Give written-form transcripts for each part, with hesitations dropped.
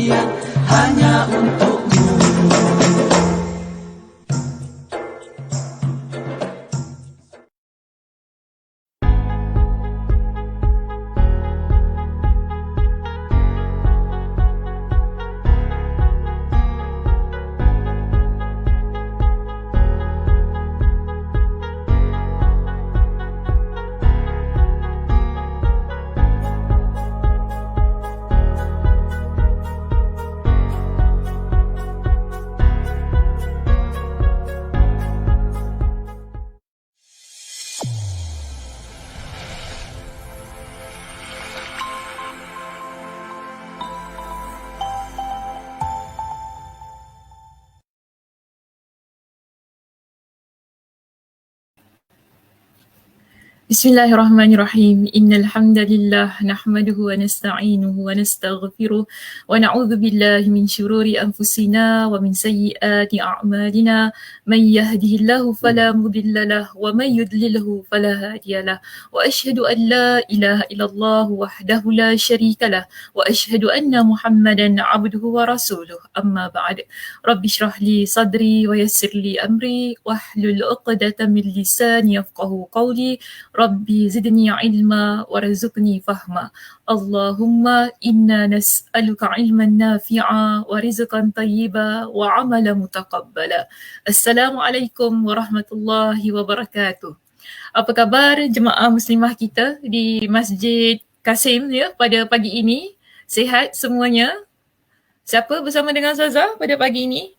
Muhammadiyah hanya untukmu. Bismillahirrahmanirrahim. Innal hamdalillah nahmaduhu wa nasta'inuhu wa nastaghfiruh wa na'udzu billahi min shururi anfusina wa min sayyiati a'malina. Man yahdihillahu fala mudilla lahu wa man yudlilhu fala hadiyalah. Wa asyhadu an la ilaha illallah wahdahu la syarika lah wa asyhadu anna Muhammadan 'abduhu wa rasuluh. Amma ba'd. Rabbi shrah li sadri wa yassir li amri wahlul 'uqdatam min lisani yafqahu qawli. Rabbi zidni ilma warzuqni fahma. Allahumma inna nas'aluka ilman nafi'a wa rizqan tayyiba wa amalan mutaqabbala. Assalamualaikum warahmatullahi wabarakatuh. Apa khabar jemaah muslimah kita di Masjid Kasim ya pada pagi ini? Sihat semuanya? Siapa bersama dengan Ustazah pada pagi ini?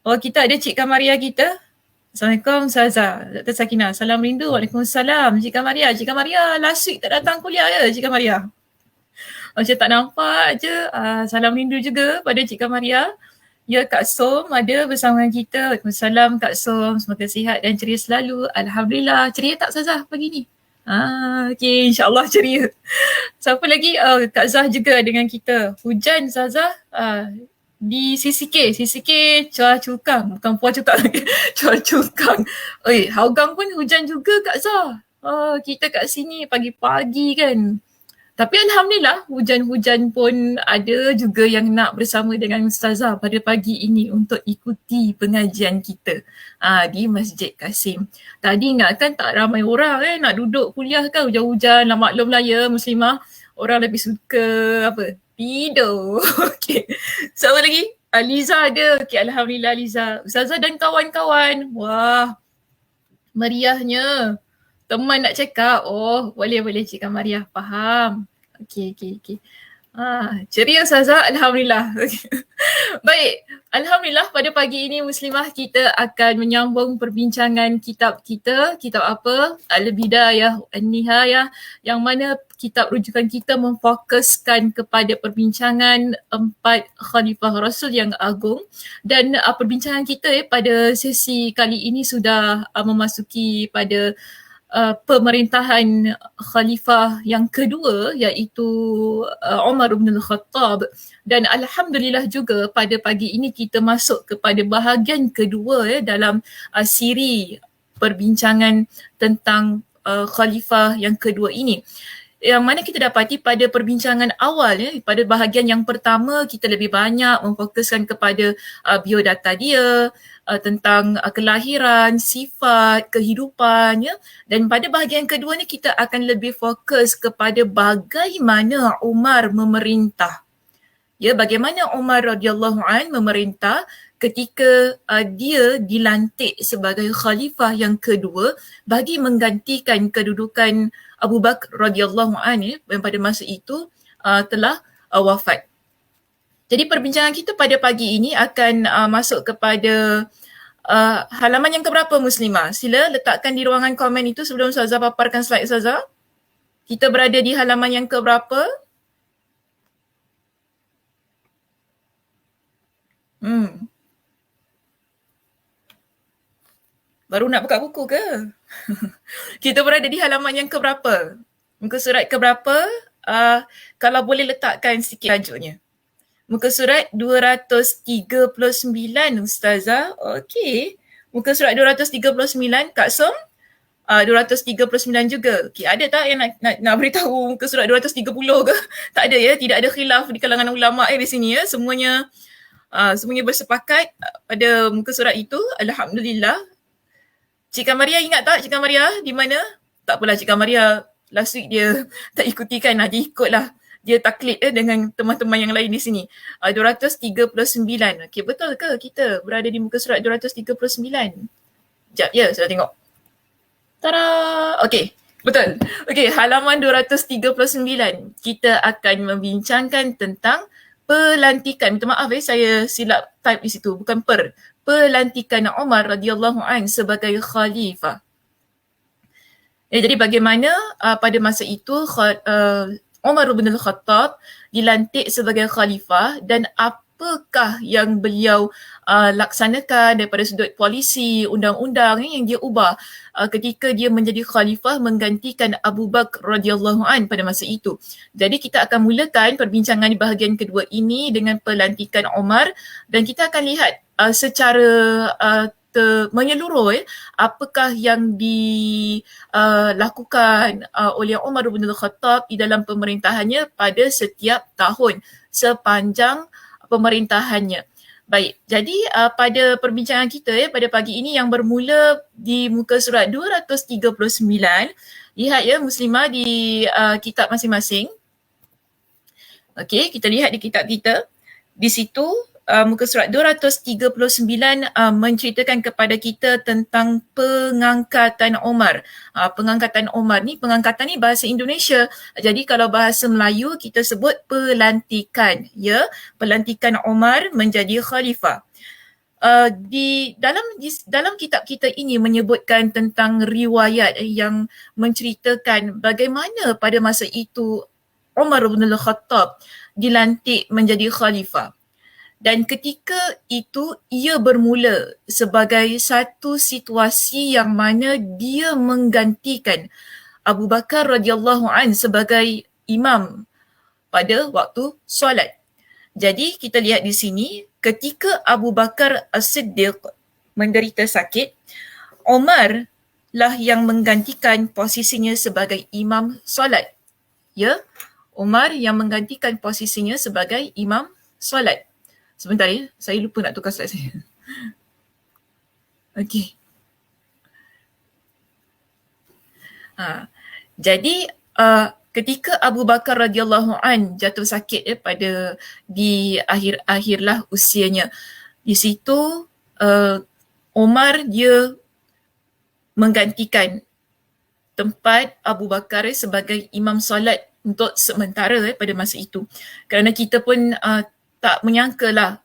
Oh, kita ada Cik Kamaria kita. Assalamualaikum Ustazah, Dr. Sakinah. Salam rindu. Waalaikumsalam. Cik Kamaria. Cik Kamaria last week tak datang kuliah ya Cik Kamaria? Macam tak nampak je. Salam rindu juga pada Cik Kamaria. Ya, Kak Som ada bersama kita. Waalaikumsalam Kak Som. Semoga sihat dan ceria selalu. Alhamdulillah. Ceria tak Ustazah pagi ni? Okay, insyaAllah ceria. Siapa lagi? Kak Zah juga dengan kita. Hujan Ustazah. Di CCK Chua Chu Kang, bukan Puah Chu Kang, Chua Chu Kang. Hougang pun hujan juga Kak Zah. Kita kat sini pagi-pagi kan. Tapi Alhamdulillah hujan-hujan pun ada juga yang nak bersama dengan Ustazah pada pagi ini untuk ikuti pengajian kita di Masjid Kasim. Tadi ingatkan tak ramai orang nak duduk kuliah kan, hujan-hujan lah, maklumlah ya muslimah. Orang lebih suka tidur. Okay. Siapa lagi? Liza ada. Okay, Alhamdulillah Liza. Ustazah dan kawan-kawan. Wah, meriahnya. Teman nak cakap. Oh, boleh Cik Kamariah. Faham. Okay. Ceria Ustazah. Alhamdulillah. Baik. Alhamdulillah pada pagi ini muslimah kita akan menyambung perbincangan kitab kita. Kitab apa? Al-Bidayah An-Nihayah, yang mana kitab rujukan kita memfokuskan kepada perbincangan 4 Khalifah Rasul yang agung. Dan perbincangan kita pada sesi kali ini sudah memasuki pada pemerintahan Khalifah yang kedua, iaitu Umar bin Al-Khattab. Dan Alhamdulillah juga pada pagi ini kita masuk kepada bahagian kedua dalam siri perbincangan tentang Khalifah yang kedua ini. Yang mana kita dapati pada perbincangan awal pada bahagian yang pertama kita lebih banyak memfokuskan kepada biodata dia, tentang kelahiran, sifat, kehidupan dan pada bahagian kedua ni kita akan lebih fokus kepada bagaimana Umar memerintah. Bagaimana Umar radhiyallahu an memerintah ketika dia dilantik sebagai khalifah yang kedua bagi menggantikan kedudukan Abu Bakar radhiyallahu an yang pada masa itu telah wafat. Jadi perbincangan kita pada pagi ini akan masuk kepada halaman yang keberapa muslimah? Sila letakkan di ruangan komen itu sebelum Ustazah paparkan slide Ustazah. Kita berada di halaman yang keberapa? Baru nak buka buku ke? Kita berada di halaman yang keberapa? Muka surat keberapa? Kalau boleh letakkan sikit tajuknya. Muka surat 239 Ustazah. Okey. Muka surat 239 Kak Som. 239 juga. Okay, ada tak yang nak beritahu muka surat 230 ke? Tak ada ya, tidak ada khilaf di kalangan ulama di sini ya. Semuanya bersepakat pada muka surat itu. Alhamdulillah. Cik Kamaria ingat tak Cik Kamaria di mana? Tak apalah Cik Kamaria last week dia tak ikuti kan, dia ikutlah. Dia taklid dengan teman-teman yang lain di sini. 239. Okey, betul ke kita berada di muka surat 239? Sekejap ya, saya tengok. Tada! Okey, betul. Okey, halaman 239. Kita akan membincangkan tentang pelantikan. Minta maaf saya silap type di situ, bukan pelantikan Umar radhiyallahu an sebagai khalifah. Jadi bagaimana pada masa itu Umar bin Al-Khattab dilantik sebagai khalifah dan apakah yang beliau laksanakan daripada sudut polisi, undang-undang yang dia ubah ketika dia menjadi khalifah menggantikan Abu Bakar radhiyallahu an pada masa itu. Jadi kita akan mulakan perbincangan di bahagian kedua ini dengan pelantikan Umar dan kita akan lihat secara menyeluruh apakah yang dilakukan oleh Umar bin Al-Khattab di dalam pemerintahannya pada setiap tahun sepanjang pemerintahannya. Baik, jadi pada perbincangan kita pada pagi ini yang bermula di muka surat 239, lihat ya muslimah di kitab masing-masing. Okey, kita lihat di kitab kita. Di situ muka surat 239 menceritakan kepada kita tentang pengangkatan Umar. Pengangkatan Umar ni, pengangkatan ni bahasa Indonesia. Jadi kalau bahasa Melayu kita sebut pelantikan, ya, pelantikan Umar menjadi khalifah. Di dalam kitab kita ini menyebutkan tentang riwayat yang menceritakan bagaimana pada masa itu Umar bin Al-Khattab dilantik menjadi khalifah. Dan ketika itu ia bermula sebagai satu situasi yang mana dia menggantikan Abu Bakar radhiyallahu an sebagai imam pada waktu solat. Jadi kita lihat di sini ketika Abu Bakar As-Siddiq menderita sakit, Umar lah yang menggantikan posisinya sebagai imam solat. Ya, Umar yang menggantikan posisinya sebagai imam solat. Sebentar ya, saya lupa nak tukar slide saya. Okey. Jadi ketika Abu Bakar radhiyallahu an jatuh sakit pada di akhir-akhirlah usianya, di situ Umar dia menggantikan tempat Abu Bakar sebagai imam solat untuk sementara pada masa itu. Kerana kita pun tak menyangkalah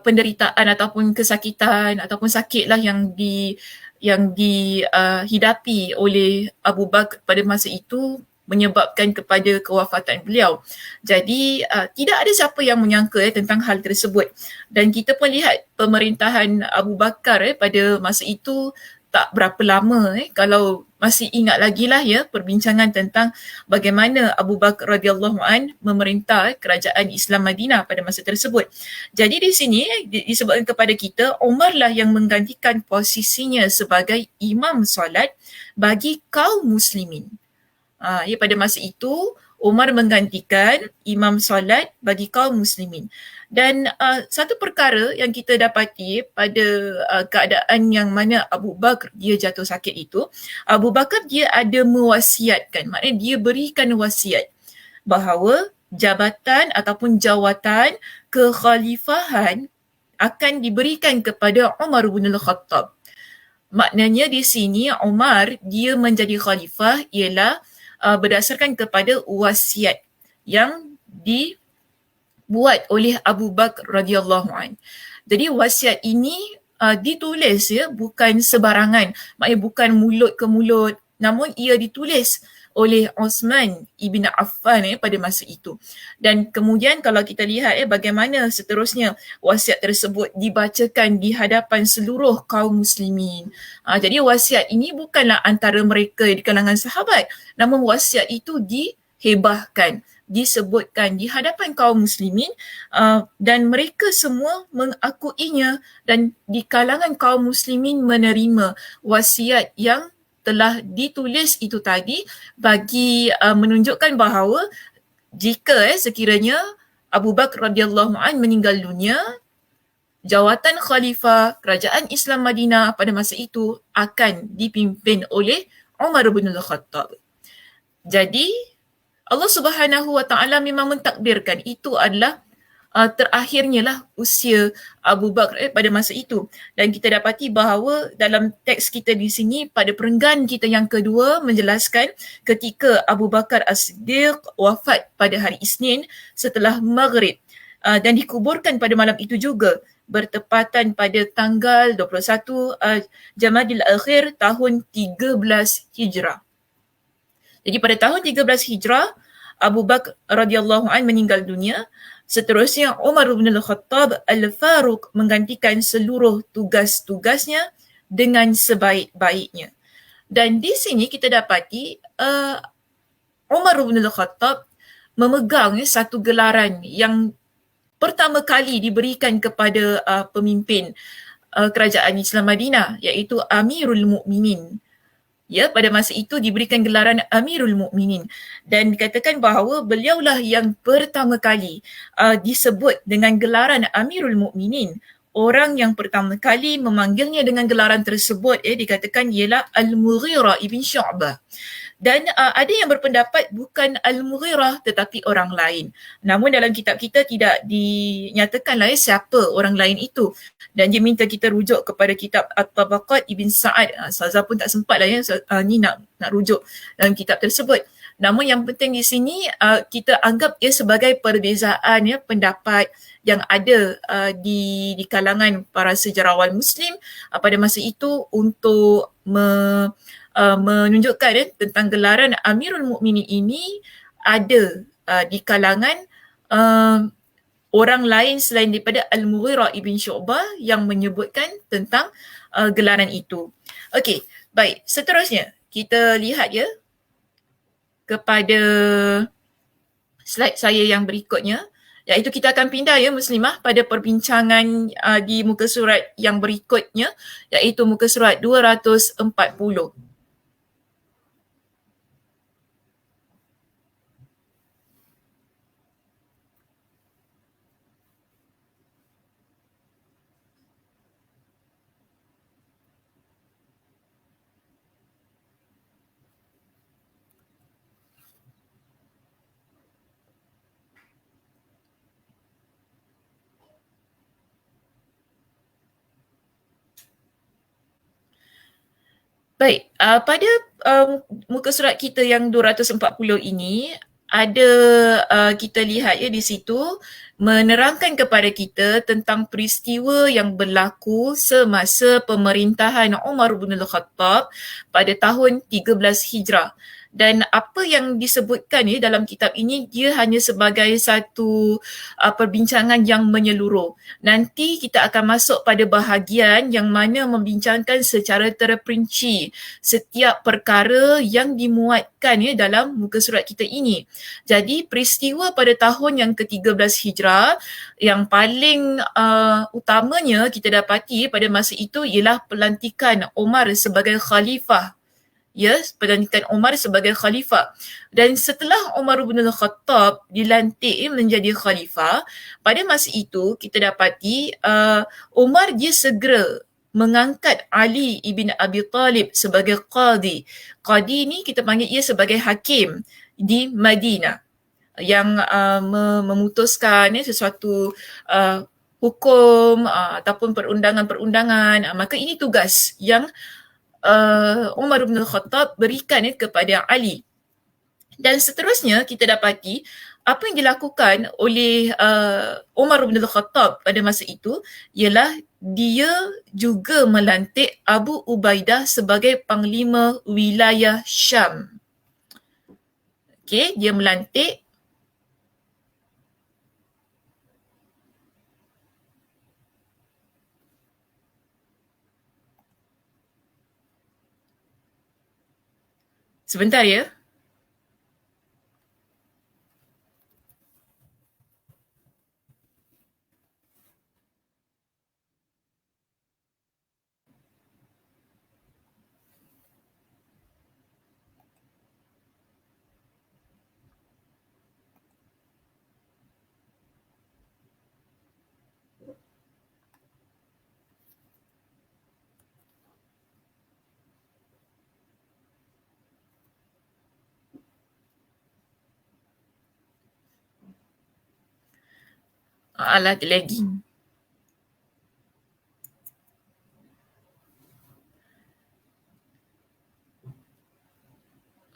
penderitaan ataupun kesakitan ataupun sakitlah yang dihidapi oleh Abu Bakar pada masa itu menyebabkan kepada kewafatan beliau. Jadi tidak ada siapa yang menyangka tentang hal tersebut. Dan kita pun lihat pemerintahan Abu Bakar pada masa itu tak berapa lama. Kalau masih ingat lagi lah ya perbincangan tentang bagaimana Abu Bakar radhiyallahu an memerintah kerajaan Islam Madinah pada masa tersebut. Jadi di sini disebutkan kepada kita Umar lah yang menggantikan posisinya sebagai imam solat bagi kaum muslimin. Pada masa itu Umar menggantikan imam solat bagi kaum muslimin. Dan satu perkara yang kita dapati pada keadaan yang mana Abu Bakar dia jatuh sakit itu, Abu Bakar dia ada mewasiatkan, maknanya dia berikan wasiat bahawa jabatan ataupun jawatan kekhalifahan akan diberikan kepada Umar bin Al-Khattab. Maknanya di sini Umar dia menjadi khalifah ialah berdasarkan kepada wasiat yang dibuat oleh Abu Bakar radhiyallahu an. Jadi wasiat ini ditulis ya, bukan sebarangan, maknanya bukan mulut ke mulut, namun ia ditulis oleh Osman ibn Affan pada masa itu. Dan kemudian kalau kita lihat bagaimana seterusnya wasiat tersebut dibacakan di hadapan seluruh kaum muslimin. Jadi wasiat ini bukanlah antara mereka di kalangan sahabat, namun wasiat itu dihebahkan disebutkan di hadapan kaum muslimin dan mereka semua mengakuinya dan di kalangan kaum muslimin menerima wasiat yang telah ditulis itu tadi bagi menunjukkan bahawa jika sekiranya Abu Bakar radhiyallahu an meninggal dunia, jawatan khalifah kerajaan Islam Madinah pada masa itu akan dipimpin oleh Umar bin Al-Khattab. Jadi Allah Subhanahu Wa Taala memang mentakdirkan itu adalah terakhirnya lah usia Abu Bakar pada masa itu. Dan kita dapati bahawa dalam teks kita di sini pada perenggan kita yang kedua menjelaskan ketika Abu Bakar As-Siddiq wafat pada hari Isnin setelah Maghrib dan dikuburkan pada malam itu juga bertepatan pada tanggal 21 Jamadil Akhir tahun 13 Hijrah. Jadi pada tahun 13 Hijrah, Abu Bakar radhiyallahu an meninggal dunia. Seterusnya Umar bin Al-Khattab Al-Faruq menggantikan seluruh tugas-tugasnya dengan sebaik-baiknya. Dan di sini kita dapati Umar bin Al-Khattab memegang satu gelaran yang pertama kali diberikan kepada pemimpin kerajaan Islam Madinah, iaitu Amirul Mukminin. Ya, pada masa itu diberikan gelaran Amirul Mukminin dan dikatakan bahawa beliaulah yang pertama kali disebut dengan gelaran Amirul Mukminin. Orang yang pertama kali memanggilnya dengan gelaran tersebut dikatakan ialah Al-Mughirah ibn Syu'bah. Dan ada yang berpendapat bukan Al-Mughirah tetapi orang lain. Namun dalam kitab kita tidak dinyatakanlah siapa orang lain itu. Dan dia minta kita rujuk kepada kitab At-Tabaqat Ibn Sa'ad. Saza pun tak sempat lah ni nak rujuk dalam kitab tersebut. Namun yang penting di sini kita anggap ia sebagai perbezaan pendapat yang ada di kalangan para sejarawan Muslim pada masa itu untuk menunjukkan tentang gelaran Amirul Mukminin ini ada di kalangan orang lain selain daripada Al-Mughirah ibn Syu'bah yang menyebutkan tentang gelaran itu. Okey, baik. Seterusnya kita lihat kepada slide saya yang berikutnya, iaitu kita akan pindah Muslimah pada perbincangan di muka surat yang berikutnya, iaitu muka surat 240. Baik, pada muka surat kita yang 240 ini ada kita lihat di situ menerangkan kepada kita tentang peristiwa yang berlaku semasa pemerintahan Umar bin Al-Khattab pada tahun 13 Hijrah. Dan apa yang disebutkan dalam kitab ini dia hanya sebagai satu perbincangan yang menyeluruh. Nanti kita akan masuk pada bahagian yang mana membincangkan secara terperinci setiap perkara yang dimuatkan dalam muka surat kita ini. Jadi peristiwa pada tahun yang ke-13 Hijrah yang paling utamanya kita dapati pada masa itu ialah pelantikan Umar sebagai khalifah. Pelantikan Umar sebagai khalifah. Dan setelah Umar bin Al-Khattab dilantik menjadi khalifah, pada masa itu kita dapati Umar dia segera mengangkat Ali ibn Abi Talib sebagai qadi. Qadi ni kita panggil ia sebagai hakim di Madinah yang memutuskan sesuatu hukum ataupun perundangan-perundangan. Maka ini tugas yang Umar bin Al-Khattab berikan kepada Ali. Dan seterusnya kita dapati apa yang dilakukan oleh Umar bin Al-Khattab pada masa itu ialah dia juga melantik Abu Ubaidah sebagai panglima wilayah Syam. Okey, dia melantik sebentar . Alah, lagging.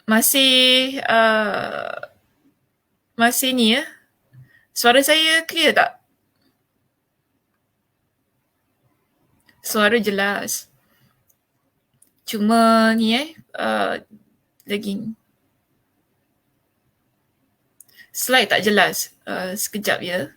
Masih masih ni ya. Suara saya clear tak? Suara jelas. Cuma ni lagging. Slide tak jelas. Sekejap ya.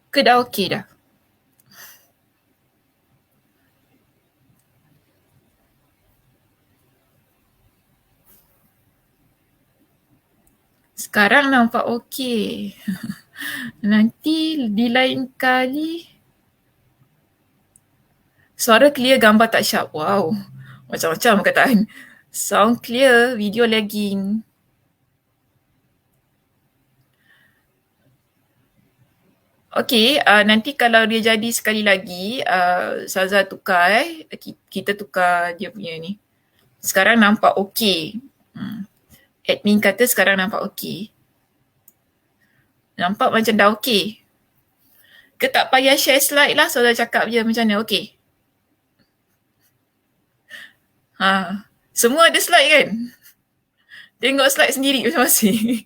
Ke dah okey dah? Sekarang nampak okey. Nanti di lain kali suara clear, gambar tak sharp. Wow. Macam-macam perkataan. Sound clear, video lagging. Okey, nanti kalau dia jadi sekali lagi, Saza tukar kita tukar dia punya ni. Sekarang nampak okey. Admin kata sekarang nampak okey. Nampak macam dah okey. Ke tak payah share slide lah, Saza cakap je macam mana, okey? Semua ada slide kan? Tengok slide sendiri masing-masing.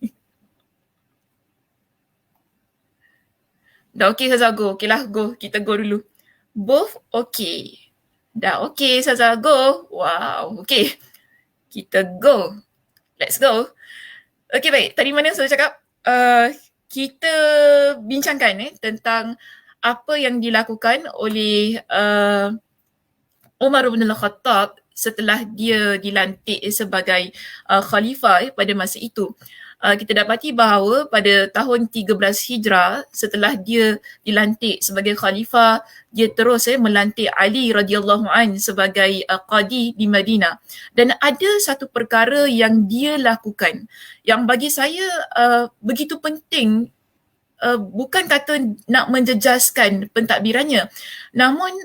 Dah okey Saza, go. Okey lah, go. Kita go dulu. Both okey. Dah okey Saza, go. Wow, okey. Kita go. Let's go. Okey, baik. Tadi mana Saza cakap? Kita bincangkan tentang apa yang dilakukan oleh Umar bin Al-Khattab setelah dia dilantik sebagai khalifah pada masa itu. Kita dapati bahawa pada tahun 13 Hijrah, setelah dia dilantik sebagai khalifah, dia terus melantik Ali radhiyallahu an sebagai qadi di Madinah. Dan ada satu perkara yang dia lakukan yang bagi saya begitu penting, bukan kata nak menjejaskan pentadbirannya, namun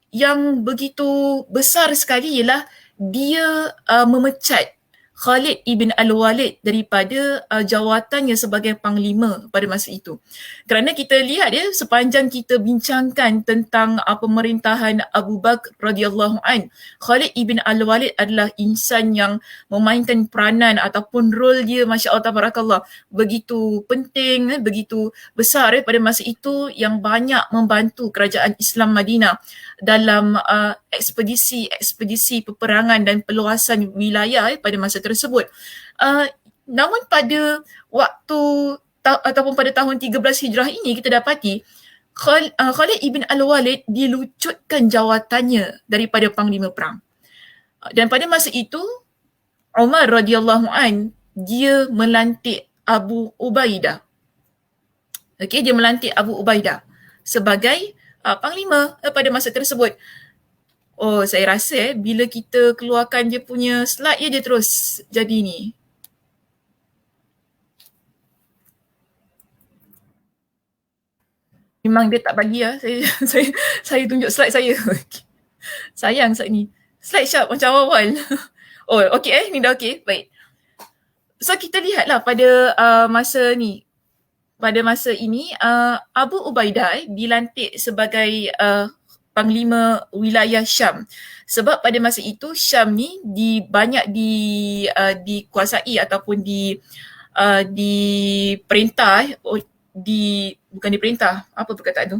yang begitu besar sekali ialah dia memecat Khalid ibn Al-Walid daripada jawatannya sebagai panglima pada masa itu. Kerana kita lihat sepanjang kita bincangkan tentang pemerintahan Abu Bakar radhiyallahu an, Khalid ibn Al-Walid adalah insan yang memainkan peranan ataupun role dia, masya-Allah tabarakallah, begitu penting, begitu besar pada masa itu, yang banyak membantu kerajaan Islam Madinah dalam ekspedisi peperangan dan peluasan wilayah pada masa tersebut. Namun pada waktu ataupun pada tahun 13 Hijrah ini kita dapati Khalid ibn Al-Walid dilucutkan jawatannya daripada panglima perang. Dan pada masa itu Umar radhiyallahu an dia melantik Abu Ubaidah. Okey, dia melantik Abu Ubaidah sebagai panglima pada masa tersebut. Oh, saya rasa bila kita keluarkan dia punya slide dia terus jadi ni. Memang dia tak bagi saya tunjuk slide saya. Sayang slide ni. Slide sharp macam awal. Oh, okey ni dah okey. Baik. So kita lihatlah pada masa ni. Pada masa ini Abu Ubaidah dilantik sebagai panglima wilayah Syam. Sebab pada masa itu Syam ni banyak dikuasai ataupun diperintah bukan diperintah, apa perkataan tu?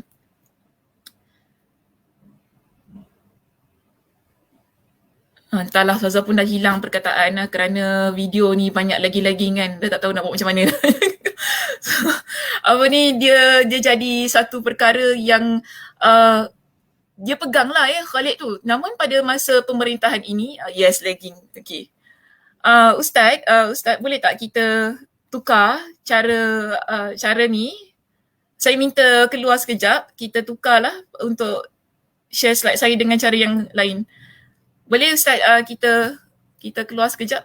Entahlah, Saza pun dah hilang perkataan kerana video ni banyak lagi-lagi kan. Dah tak tahu nak buat macam mana. apa ni, dia jadi satu perkara yang uh, dia pegang lah ya Khalid tu. Namun pada masa pemerintahan ini, yes lagging, okay. Ustaz boleh tak kita tukar cara ni? Saya minta keluar sekejap, kita tukarlah untuk share slide saya dengan cara yang lain. Boleh Ustaz kita keluar sekejap?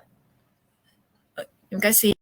Terima kasih.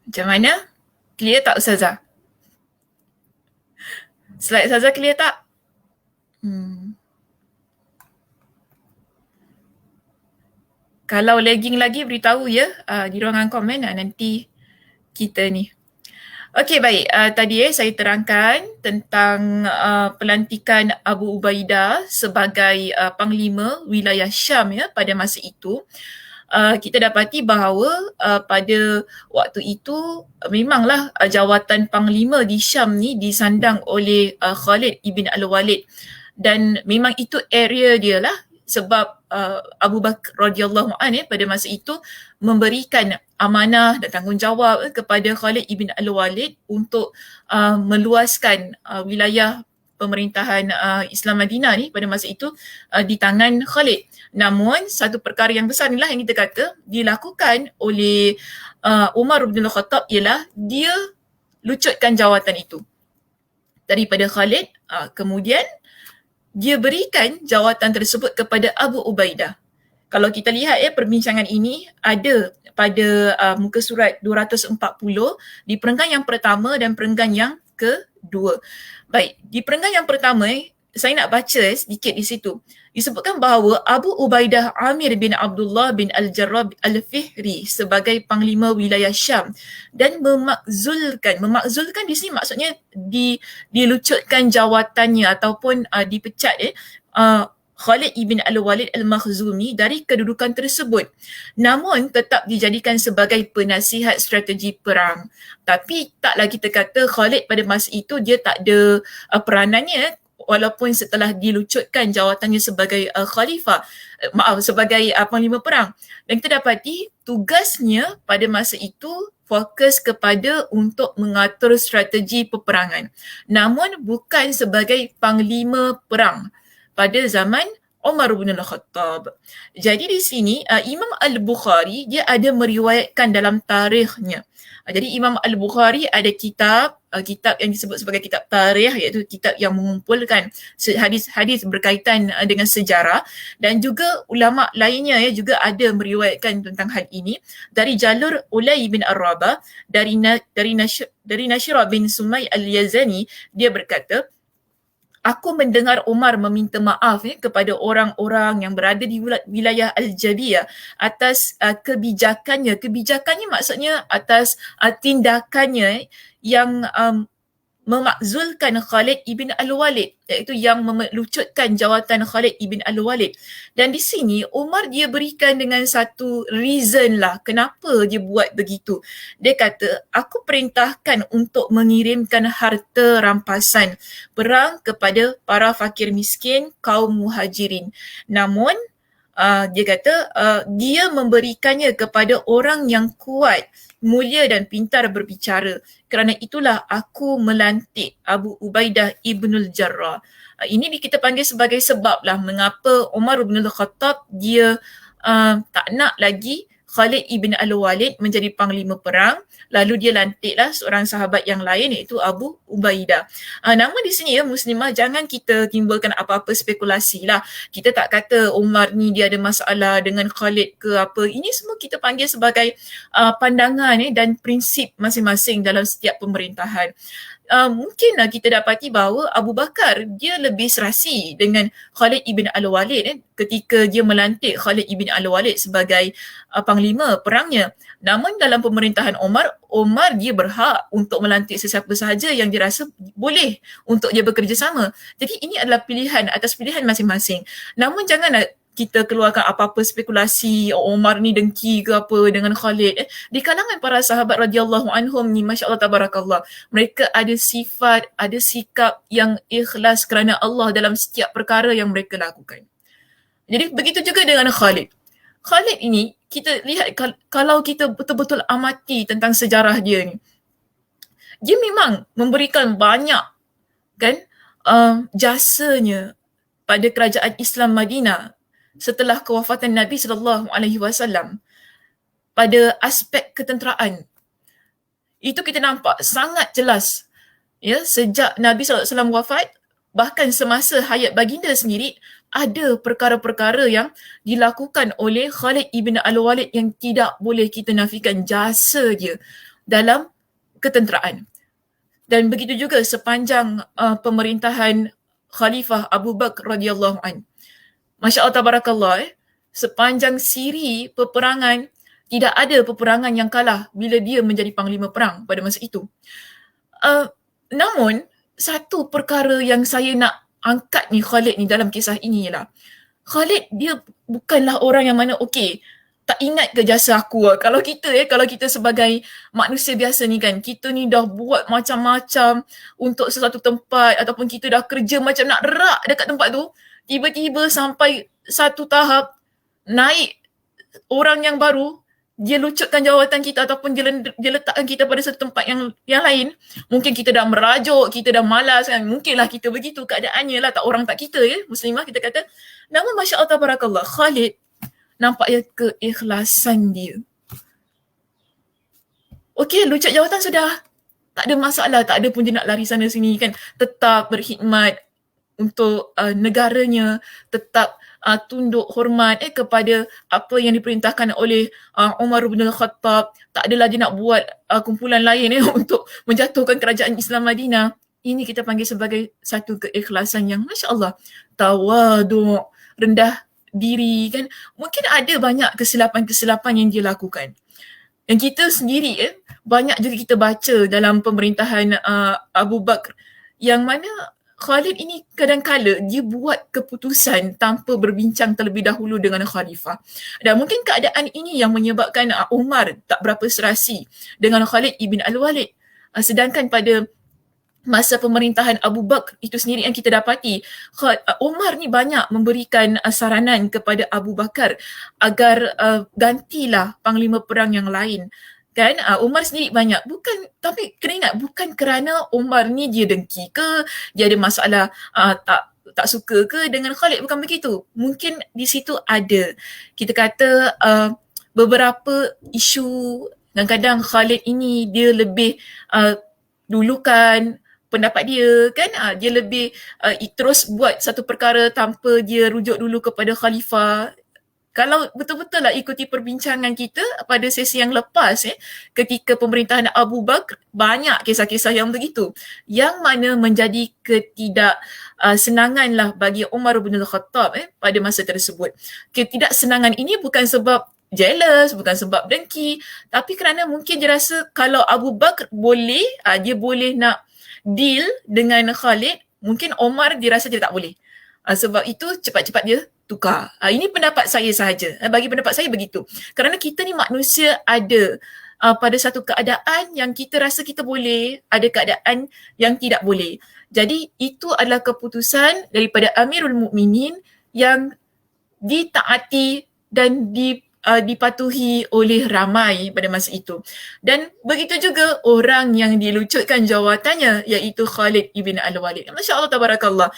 Macam mana? Clear tak Ustazah? Slide Ustazah clear tak? Kalau lagging lagi beritahu ya di ruangan komen nanti kita ni. Okey baik, tadi saya terangkan tentang pelantikan Abu Ubaidah sebagai Panglima Wilayah Syam ya pada masa itu. Kita dapati bahawa pada waktu itu memanglah jawatan Panglima di Syam ni disandang oleh Khalid ibn Al-Walid dan memang itu area dia lah sebab Abu Bakar radhiyallahu anhu pada masa itu memberikan amanah dan tanggungjawab kepada Khalid ibn Al-Walid untuk meluaskan wilayah pemerintahan Islam Madinah ni pada masa itu di tangan Khalid. Namun satu perkara yang besar inilah yang kita kata dilakukan oleh Umar bin Khattab ialah dia lucutkan jawatan itu daripada Khalid, kemudian dia berikan jawatan tersebut kepada Abu Ubaidah. Kalau kita lihat perbincangan ini ada pada muka surat 240 di perenggan yang pertama dan perenggan yang kedua. Baik, di perenggan yang pertama saya nak baca sedikit di situ. Disebutkan bahawa Abu Ubaidah Amir bin Abdullah bin Al-Jarrah Al-Fihri sebagai Panglima Wilayah Syam dan memakzulkan di sini maksudnya dilucutkan jawatannya ataupun dipecat Khalid ibn Al-Walid Al-Makhzumi dari kedudukan tersebut. Namun tetap dijadikan sebagai penasihat strategi perang. Tapi taklah kita kata Khalid pada masa itu dia tak ada peranannya walaupun setelah dilucutkan jawatannya sebagai sebagai panglima perang. Dan kita dapati tugasnya pada masa itu fokus kepada untuk mengatur strategi peperangan. Namun bukan sebagai panglima perang pada zaman Umar bin Al-Khattab. Jadi di sini Imam Al-Bukhari dia ada meriwayatkan dalam tarikhnya. Jadi Imam Al-Bukhari ada kitab kitab yang disebut sebagai kitab tarikh, iaitu kitab yang mengumpulkan hadis-hadis berkaitan dengan sejarah, dan juga ulama lainnya juga ada meriwayatkan tentang hal ini dari jalur Ulay bin Ar-Rabah dari Nashrah bin Sumay Al-Yazani. Dia berkata, aku mendengar Umar meminta maaf kepada orang-orang yang berada di wilayah Al-Jabiyah atas kebijakannya. Kebijakannya maksudnya atas tindakannya yang memakzulkan Khalid ibn Al-Walid, iaitu yang melucutkan jawatan Khalid ibn Al-Walid. Dan di sini Umar dia berikan dengan satu reason lah kenapa dia buat begitu. Dia kata, aku perintahkan untuk mengirimkan harta rampasan perang kepada para fakir miskin kaum muhajirin. Namun dia kata dia memberikannya kepada orang yang kuat, mulia dan pintar berbicara. Kerana itulah aku melantik Abu Ubaidah ibnul Jarrah. Ini kita panggil sebagai sebab lah mengapa Umar bin Al-Khattab dia tak nak lagi Khalid ibn Al-Walid menjadi panglima perang, lalu dia lantiklah seorang sahabat yang lain iaitu Abu Ubaidah. Namun di sini muslimah, jangan kita timbulkan apa-apa spekulasi lah. Kita tak kata Umar ni dia ada masalah dengan Khalid ke apa. Ini semua kita panggil sebagai pandangan dan prinsip masing-masing dalam setiap pemerintahan. Mungkinlah kita dapati bahawa Abu Bakar dia lebih serasi dengan Khalid ibn Al-Walid ketika dia melantik Khalid ibn Al-Walid sebagai panglima perangnya. Namun dalam pemerintahan Umar dia berhak untuk melantik sesiapa sahaja yang dirasa boleh untuk dia bekerjasama. Jadi ini adalah pilihan atas pilihan masing-masing. Namun janganlah kita keluarkan apa-apa spekulasi Umar ni dengki ke apa dengan Khalid. Di kalangan para sahabat radhiyallahu anhum ni, masya-Allah tabarakallah, mereka ada sifat, ada sikap yang ikhlas kerana Allah dalam setiap perkara yang mereka lakukan. Jadi begitu juga dengan Khalid. Khalid ini kita lihat kalau kita betul-betul amati tentang sejarah dia ni, dia memang memberikan banyak kan jasanya pada kerajaan Islam Madinah setelah kewafatan Nabi SAW pada aspek ketenteraan. Itu kita nampak sangat jelas sejak Nabi SAW wafat, bahkan semasa hayat baginda sendiri, ada perkara-perkara yang dilakukan oleh Khalid ibn Al-Walid yang tidak boleh kita nafikan jasa dia dalam ketenteraan. Dan begitu juga sepanjang pemerintahan Khalifah Abu Bakar radhiyallahu anhu. Masya Allah tabarakallah, sepanjang siri peperangan, tidak ada peperangan yang kalah bila dia menjadi panglima perang pada masa itu. Namun, satu perkara yang saya nak angkat ni Khalid ni dalam kisah ini ialah, Khalid dia bukanlah orang yang mana tak ingat ke jasa aku. Kalau kita sebagai manusia biasa ni kan, kita ni dah buat macam-macam untuk sesuatu tempat ataupun kita dah kerja macam nak rak dekat tempat tu, tiba-tiba sampai satu tahap naik orang yang baru, dia lucutkan jawatan kita ataupun dia letakkan kita pada satu tempat yang lain. Mungkin kita dah merajuk, kita dah malas kan. Mungkinlah kita begitu keadaannya lah, tak orang tak kita muslimah kita kata. Namun Masya Allah tabarakallah, Khalid nampak keikhlasan dia. Lucut jawatan sudah, tak ada masalah, tak ada pun dia nak lari sana sini kan. Tetap berkhidmat untuk negaranya, tetap tunduk hormat kepada apa yang diperintahkan oleh Umar bin Al-Khattab. Tak adalah dia nak buat kumpulan lain untuk menjatuhkan kerajaan Islam Madinah. Ini kita panggil sebagai satu keikhlasan yang Masya Allah, tawadu', rendah diri kan. Mungkin ada banyak kesilapan-kesilapan yang dia lakukan. Yang kita sendiri banyak juga kita baca dalam pemerintahan Abu Bakar, yang mana Khalid ini kadang-kala dia buat keputusan tanpa berbincang terlebih dahulu dengan khalifah. Dan mungkin keadaan ini yang menyebabkan Umar tak berapa serasi dengan Khalid ibn Al-Walid. Sedangkan pada masa pemerintahan Abu Bakar itu sendiri yang kita dapati, Umar ni banyak memberikan saranan kepada Abu Bakar agar gantilah panglima perang yang lain. Kan Umar sendiri banyak, tapi kena ingat, bukan kerana Umar ni dia dengki ke, dia ada masalah tak suka ke dengan Khalid, bukan begitu. Mungkin di situ ada, kita kata beberapa isu. Kadang-kadang Khalid ini dia lebih dulukan pendapat dia kan, dia lebih terus buat satu perkara tanpa dia rujuk dulu kepada khalifah. Kalau betul-betul lah ikuti perbincangan kita pada sesi yang lepas, ketika pemerintahan Abu Bakar, banyak kisah-kisah yang begitu, yang mana menjadi ketidaksenangan lah bagi Umar bin Al-Khattab pada masa tersebut. Ketidaksenangan ini bukan sebab jealous, bukan sebab dengki, tapi kerana mungkin dia rasa kalau Abu Bakar boleh, dia boleh nak deal dengan Khalid, mungkin Omar dia rasa dia tak boleh. Sebab itu cepat-cepat dia tukar. Ini pendapat saya sahaja. Bagi pendapat saya begitu. Kerana kita ni manusia ada pada satu keadaan yang kita rasa kita boleh, ada keadaan yang tidak boleh. Jadi itu adalah keputusan daripada Amirul Mukminin yang ditaati dan dipatuhi oleh ramai pada masa itu. Dan begitu juga orang yang dilucutkan jawatannya, iaitu Khalid ibn Al-Walid. Masya Allah, tabarakallah.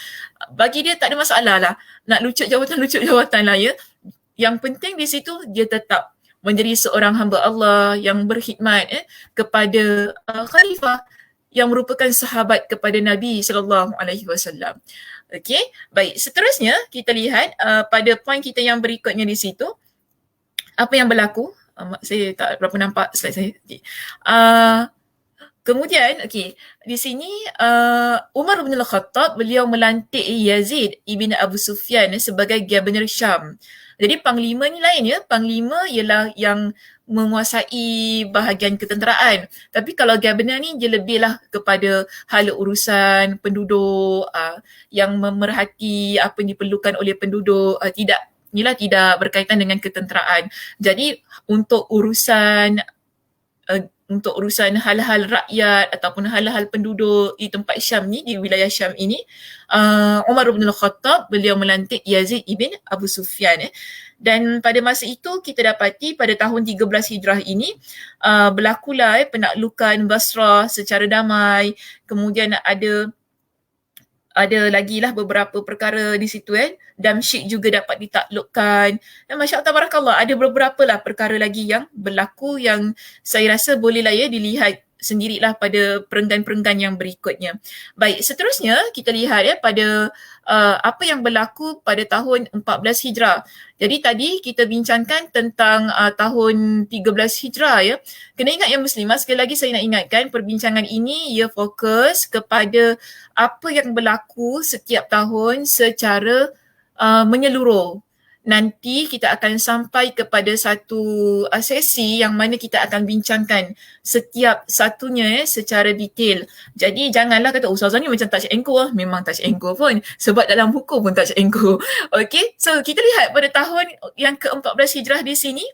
Bagi dia tak ada masalah lah. Nak lucut jawatan lah ya. Yang penting di situ dia tetap menjadi seorang hamba Allah yang berkhidmat kepada khalifah yang merupakan sahabat kepada Nabi SAW. Okey, baik. Seterusnya kita lihat pada poin kita yang berikutnya di situ. Apa yang berlaku? Saya tak berapa nampak slide saya. Okay. Kemudian, di sini Umar bin Al-Khattab, beliau melantik Yazid ibn Abu Sufyan sebagai Governor Syam. Jadi panglima ni lain ya. Panglima ialah yang menguasai bahagian ketenteraan. Tapi kalau governor ni dia lebihlah kepada hal urusan penduduk, yang memerhati apa yang diperlukan oleh penduduk, tidak berkaitan dengan ketenteraan. Jadi untuk urusan hal-hal rakyat ataupun hal-hal penduduk di tempat Syam ni, di wilayah Syam ini, Umar bin Al-Khattab beliau melantik Yazid ibn Abu Sufyan. Dan pada masa itu kita dapati pada tahun 13 Hijrah ini berlakulah penaklukan Basrah secara damai. Kemudian ada lagi lah beberapa perkara di situ Damsyik juga dapat ditaklukkan. Dan Masya Allah, tabarakallah, ada beberapa lah perkara lagi yang berlaku yang saya rasa bolehlah dilihat sendirilah pada perenggan-perenggan yang berikutnya. Baik, seterusnya kita lihat pada apa yang berlaku pada tahun 14 Hijrah. Jadi tadi kita bincangkan tentang tahun 13 Hijrah ya. Kena ingat yang muslimah, sekali lagi saya nak ingatkan perbincangan ini ia fokus kepada apa yang berlaku setiap tahun secara menyeluruh. Nanti kita akan sampai kepada satu sesi yang mana kita akan bincangkan setiap satunya secara detail. Jadi janganlah kata ustazah ni macam touch and go. Memang touch and go pun. Sebab dalam buku pun touch and go. Okay, so kita lihat pada tahun yang ke-14 Hijrah di sini,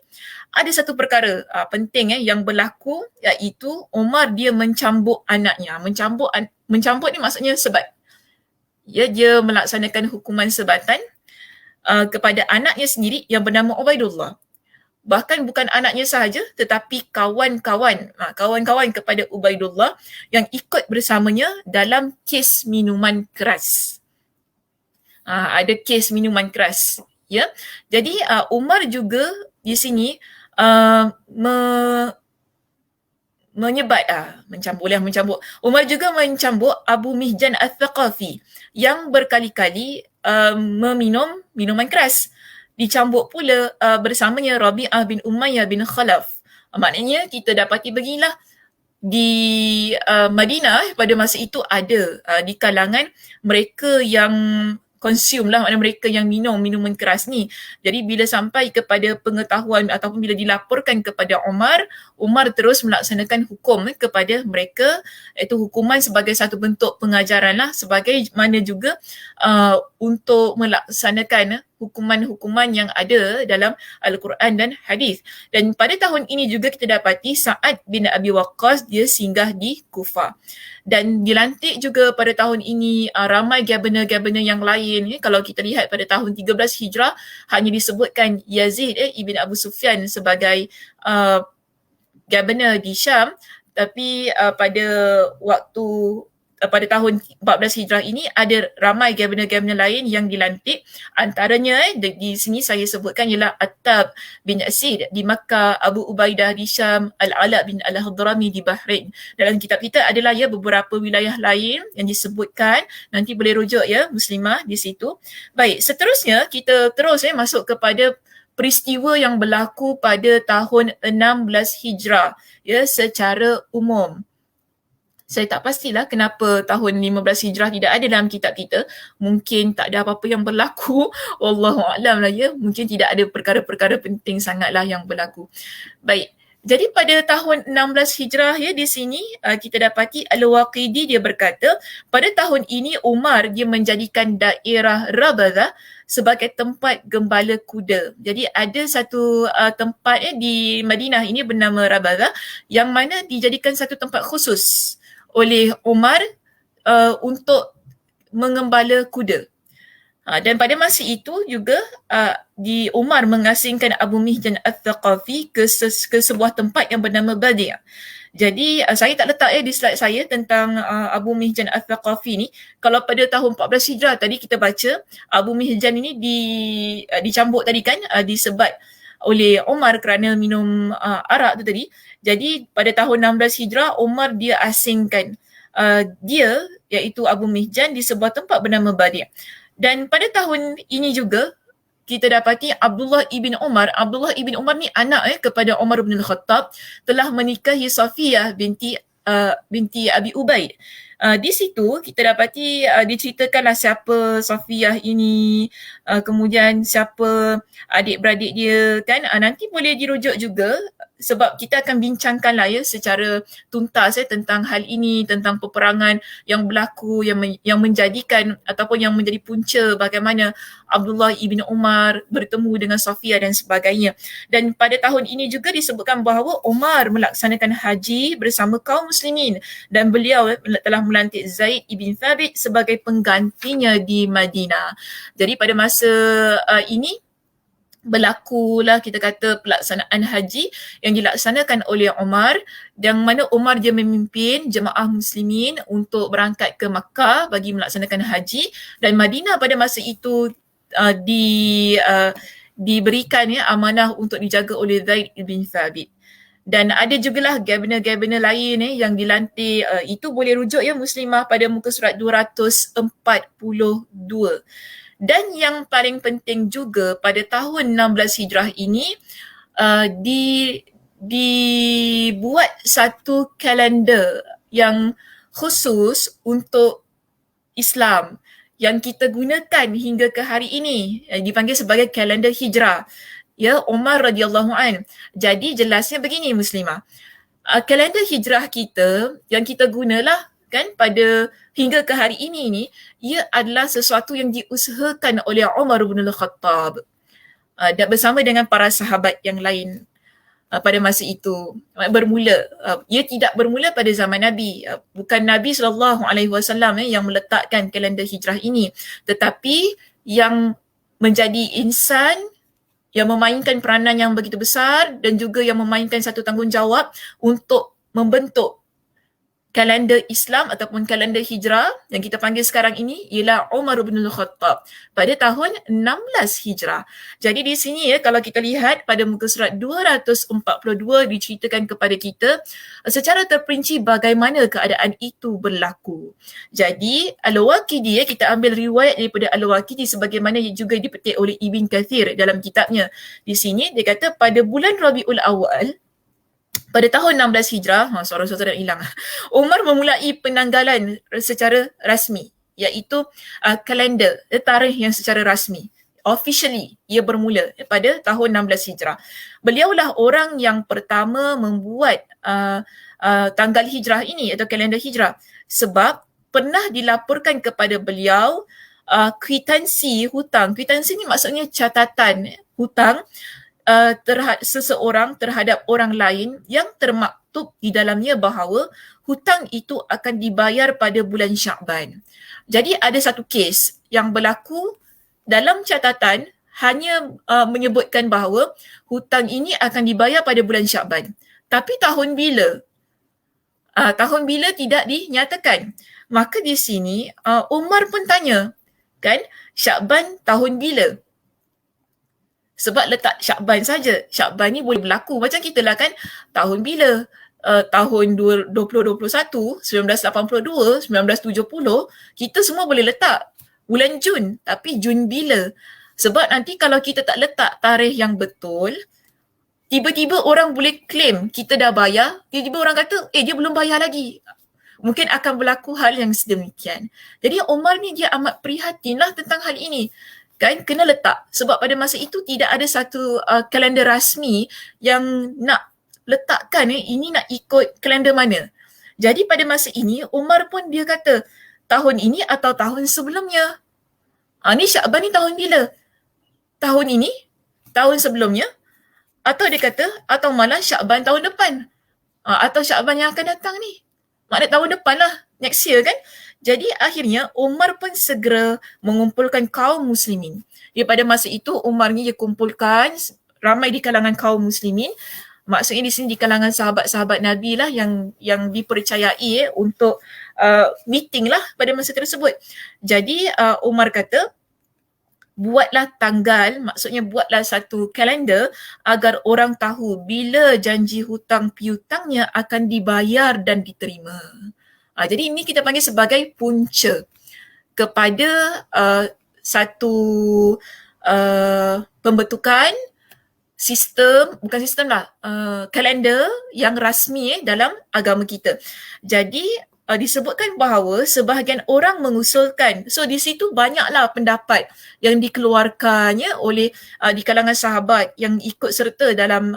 ada satu perkara penting yang berlaku, iaitu Umar dia mencambuk anaknya. Mencambuk ni maksudnya sebat. Ya, dia melaksanakan hukuman sebatan kepada anaknya sendiri yang bernama Ubaidullah. Bahkan bukan anaknya sahaja tetapi kawan-kawan kepada Ubaidullah yang ikut bersamanya dalam kes minuman keras. Ada kes minuman keras. Ya. Jadi Umar juga di sini mencambuk. Umar juga mencambuk Abu Mihjan Al-Thaqafi yang berkali-kali meminum minuman keras. Dicambuk pula bersamanya Rabi'ah bin Umayyah bin Khalaf. Maknanya kita dapati beginilah di Madinah pada masa itu ada di kalangan mereka yang consume lah, maknanya mereka yang minum minuman keras ni. Jadi bila sampai kepada pengetahuan ataupun bila dilaporkan kepada Umar terus melaksanakan hukum kepada mereka, iaitu hukuman sebagai satu bentuk pengajaran lah, sebagai mana juga untuk melaksanakan hukuman-hukuman yang ada dalam Al-Quran dan hadis. Dan pada tahun ini juga kita dapati Sa'ad bin Abi Waqqas dia singgah di Kufah. Dan dilantik juga pada tahun ini ramai governor-governor yang lain. Kalau kita lihat pada tahun 13 Hijrah hanya disebutkan Yazid ibn Abu Sufyan sebagai governor di Syam, tapi pada waktu pada tahun 14 Hijrah ini ada ramai governor-governor lain yang dilantik. Antaranya di sini saya sebutkan ialah Attab bin Asid di Makkah, Abu Ubaidah di Syam, Al-Ala bin Al-Hadrami di Bahrain. Dalam kitab kita adalah ya beberapa wilayah lain yang disebutkan, nanti boleh rujuk ya muslimah di situ. Baik, seterusnya kita terus masuk kepada peristiwa yang berlaku pada tahun 16 Hijrah ya secara umum. Saya tak pastilah kenapa tahun 15 Hijrah tidak ada dalam kitab kita. Mungkin tak ada apa-apa yang berlaku. Wallahualam lah ya. Mungkin tidak ada perkara-perkara penting sangatlah yang berlaku. Baik. Jadi pada tahun 16 Hijrah ya di sini kita dapati Al-Waqidi dia berkata, pada tahun ini Umar dia menjadikan daerah Rabazah sebagai tempat gembala kuda. Jadi ada satu tempat di Madinah ini bernama Rabazah yang mana dijadikan satu tempat khusus oleh Umar untuk mengembala kuda. Dan pada masa itu juga di Umar mengasingkan Abu Mihjan Al-Thaqafi ke sebuah tempat yang bernama Badi'. Jadi saya tak letak di slide saya tentang Abu Mihjan Al-Thaqafi ni. Kalau pada tahun 14 Hijrah tadi kita baca Abu Mihjan ini dicambuk tadi kan, disebat oleh Umar kerana minum arak tu tadi. Jadi pada tahun 16 Hijrah Umar dia asingkan dia iaitu Abu Mihjan di sebuah tempat bernama Badi'. Dan pada tahun ini juga kita dapati Abdullah ibn Umar ni anak kepada Umar bin Al-Khattab telah menikahi Safiyah binti Abi Ubaid. Di situ kita dapati diceritakanlah siapa Safiyah ini, kemudian siapa adik-beradik dia kan. Nanti boleh dirujuk juga sebab kita akan bincangkanlah ya secara tuntas tentang hal ini, tentang peperangan yang berlaku yang menjadikan ataupun yang menjadi punca bagaimana Abdullah ibn Umar bertemu dengan Safiyah dan sebagainya. Dan pada tahun ini juga disebutkan bahawa Umar melaksanakan haji bersama kaum muslimin dan beliau telah melantik Zaid ibn Thabit sebagai penggantinya di Madinah. Jadi pada masa ini berlakulah kita kata pelaksanaan haji yang dilaksanakan oleh Umar, yang mana Umar dia memimpin jemaah muslimin untuk berangkat ke Makkah bagi melaksanakan haji, dan Madinah pada masa itu diberikan amanah untuk dijaga oleh Zaid bin Thabit. Dan ada jugalah governor-governor lain yang dilantik, itu boleh rujuk muslimah pada muka surat 242. Dan yang paling penting juga pada tahun 16 Hijrah ini dibuat satu kalender yang khusus untuk Islam yang kita gunakan hingga ke hari ini, dipanggil sebagai kalender Hijrah. Ya, Umar radhiyallahu an. Jadi jelasnya begini muslimah. Kalender Hijrah kita yang kita gunalah kan pada hingga ke hari ini ni, ia adalah sesuatu yang diusahakan oleh Umar bin Al-Khattab dan bersama dengan para sahabat yang lain pada masa itu. Ia tidak bermula pada zaman Nabi. Bukan Nabi SAW yang meletakkan kalender hijrah ini, tetapi yang menjadi insan yang memainkan peranan yang begitu besar dan juga yang memainkan satu tanggungjawab untuk membentuk kalender Islam ataupun kalender hijrah yang kita panggil sekarang ini ialah Umar bin Al-Khattab pada tahun 16 Hijrah. Jadi di sini kalau kita lihat pada muka surat 242 diceritakan kepada kita secara terperinci bagaimana keadaan itu berlaku. Jadi Al-Waqidi, kita ambil riwayat daripada Al-Waqidi sebagaimana juga dipetik oleh Ibn Kathir dalam kitabnya. Di sini dia kata pada bulan Rabiul Awal pada tahun 16 Hijrah, suara-suara hilang, Umar memulai penanggalan secara rasmi, iaitu kalender, tarikh yang secara rasmi. Officially, ia bermula pada tahun 16 Hijrah. Beliaulah orang yang pertama membuat tanggal hijrah ini atau kalender hijrah sebab pernah dilaporkan kepada beliau kwitansi hutang. Kwitansi ni maksudnya catatan hutang seseorang terhadap orang lain yang termaktub di dalamnya bahawa hutang itu akan dibayar pada bulan Sya'ban. Jadi ada satu kes yang berlaku dalam catatan hanya menyebutkan bahawa hutang ini akan dibayar pada bulan Sya'ban. Tapi tahun bila? Tahun bila tidak dinyatakan. Maka di sini Umar pun tanya, kan, Syakban tahun bila? Sebab letak Syakban saja. Syakban ni boleh berlaku macam kita lah kan, tahun bila? Tahun 2021, 1982, 1970, kita semua boleh letak bulan Jun, tapi Jun bila? Sebab nanti kalau kita tak letak tarikh yang betul, tiba-tiba orang boleh claim kita dah bayar, tiba-tiba orang kata, dia belum bayar lagi. Mungkin akan berlaku hal yang sedemikian. Jadi Omar ni dia amat prihatin lah tentang hal ini. Kan, kena letak. Sebab pada masa itu tidak ada satu kalender rasmi yang nak letakkan ini nak ikut kalender mana. Jadi pada masa ini, Umar pun dia kata, tahun ini atau tahun sebelumnya. Ni Syakban ni tahun bila? Tahun ini? Tahun sebelumnya? Atau dia kata, atau malah Syakban tahun depan. Atau Syakban yang akan datang ni. Maknanya tahun depan lah, next year kan. Jadi akhirnya Umar pun segera mengumpulkan kaum muslimin. Pada masa itu Umar ni dia kumpulkan ramai di kalangan kaum muslimin. Maksudnya di sini di kalangan sahabat-sahabat Nabi lah yang dipercayai untuk meeting lah pada masa tersebut. Jadi Umar kata, buatlah tanggal, maksudnya buatlah satu kalender agar orang tahu bila janji hutang piutangnya akan dibayar dan diterima. Jadi ini kita panggil sebagai punca kepada satu pembentukan sistem, bukan sistem lah, kalender yang rasmi dalam agama kita. Jadi disebutkan bahawa sebahagian orang mengusulkan, so di situ banyaklah pendapat yang dikeluarkannya oleh di kalangan sahabat yang ikut serta dalam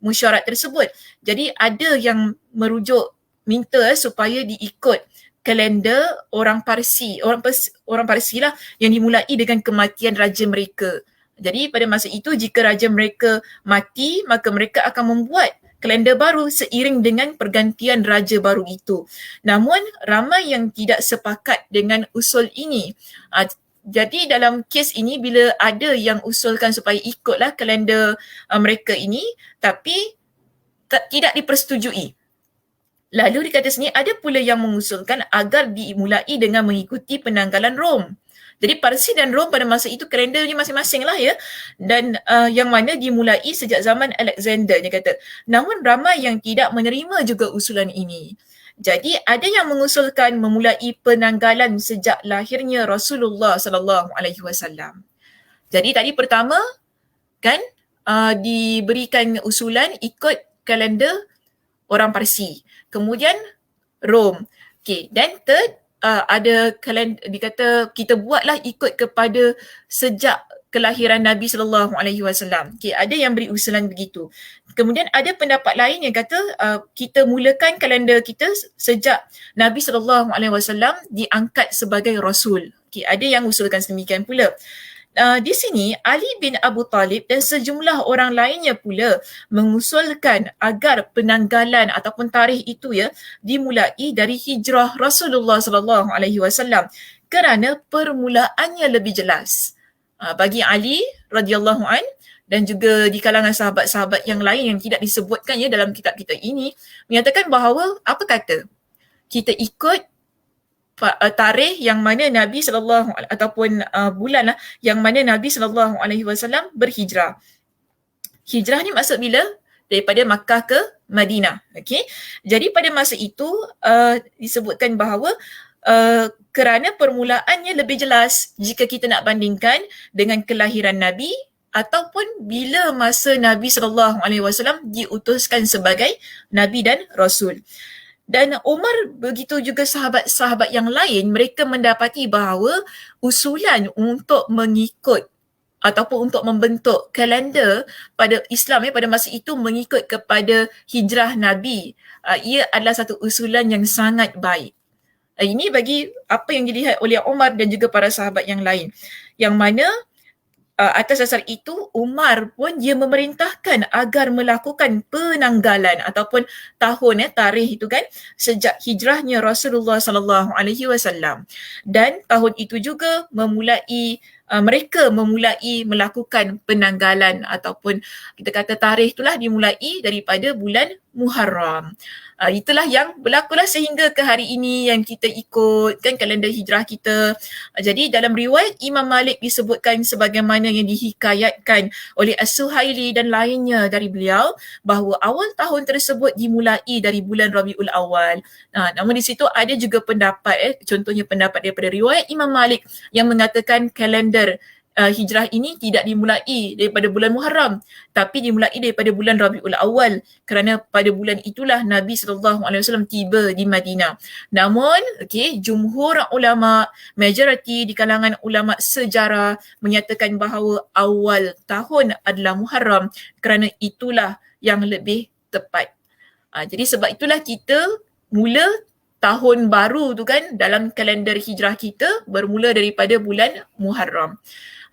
mesyuarat tersebut. Jadi ada yang merujuk minta supaya diikut kalender orang Parsi lah yang dimulai dengan kematian raja mereka. Jadi pada masa itu jika raja mereka mati, maka mereka akan membuat kalender baru seiring dengan pergantian raja baru itu. Namun ramai yang tidak sepakat dengan usul ini. Jadi dalam kes ini bila ada yang usulkan supaya ikutlah kalender mereka ini, tapi tidak dipersetujui. Lalu dikata sini ada pula yang mengusulkan agar dimulai dengan mengikuti penanggalan Rom. Jadi Parsi dan Rom pada masa itu kalendernya masing-masing lah ya. Dan yang mana dimulai sejak zaman Alexander dia kata. Namun ramai yang tidak menerima juga usulan ini. Jadi ada yang mengusulkan memulai penanggalan sejak lahirnya Rasulullah sallallahu alaihi wasallam. Jadi tadi pertama kan diberikan usulan ikut kalender orang Parsi. Kemudian Rom. Okay. Dan third, ada kalender dikata kita buatlah ikut kepada sejak kelahiran Nabi sallallahu alaihi wasallam. Okay, ada yang beri usulan begitu. Kemudian ada pendapat lain yang kata kita mulakan kalender kita sejak Nabi sallallahu alaihi wasallam diangkat sebagai rasul. Okay, ada yang usulkan sedemikian pula. Di sini Ali bin Abu Talib dan sejumlah orang lainnya pula mengusulkan agar penanggalan ataupun tarikh itu ya dimulai dari hijrah Rasulullah sallallahu alaihi wasallam kerana permulaannya lebih jelas. Bagi Ali radhiyallahu an dan juga di kalangan sahabat-sahabat yang lain yang tidak disebutkan ya dalam kitab kita ini menyatakan bahawa apa kata kita ikut tarikh yang mana Nabi sallallahu ataupun bulan lah yang mana Nabi sallallahu alaihi wasallam berhijrah. Hijrah ni maksud bila? Daripada Makkah ke Madinah. Okey. Jadi pada masa itu disebutkan bahawa kerana permulaannya lebih jelas jika kita nak bandingkan dengan kelahiran Nabi ataupun bila masa Nabi sallallahu alaihi wasallam diutuskan sebagai nabi dan rasul. Dan Umar begitu juga sahabat-sahabat yang lain mereka mendapati bahawa usulan untuk mengikut ataupun untuk membentuk kalender pada Islam pada masa itu mengikut kepada hijrah Nabi, ia adalah satu usulan yang sangat baik. Ini bagi apa yang dilihat oleh Umar dan juga para sahabat yang lain. Yang mana atas dasar itu Umar pun dia memerintahkan agar melakukan penanggalan ataupun tahun tarikh itu kan sejak hijrahnya Rasulullah sallallahu alaihi wasallam. Dan tahun itu juga mereka memulai melakukan penanggalan ataupun kita kata tarikh itulah dimulai daripada bulan Muharram. Itulah yang berlakulah sehingga ke hari ini yang kita ikut kan kalender hijrah kita. Jadi dalam riwayat Imam Malik disebutkan sebagaimana yang dihikayatkan oleh As-Suhaili dan lainnya dari beliau bahawa awal tahun tersebut dimulai dari bulan Rabiul Awal. Namun di situ ada juga pendapat contohnya pendapat daripada riwayat Imam Malik yang mengatakan kalender hijrah ini tidak dimulai daripada bulan Muharram tapi dimulai daripada bulan Rabiul Awal kerana pada bulan itulah Nabi SAW tiba di Madinah. Namun jumhur ulama, majoriti di kalangan ulama sejarah menyatakan bahawa awal tahun adalah Muharram kerana itulah yang lebih tepat. Jadi sebab itulah kita mula tahun baru tu kan dalam kalender hijrah kita bermula daripada bulan Muharram.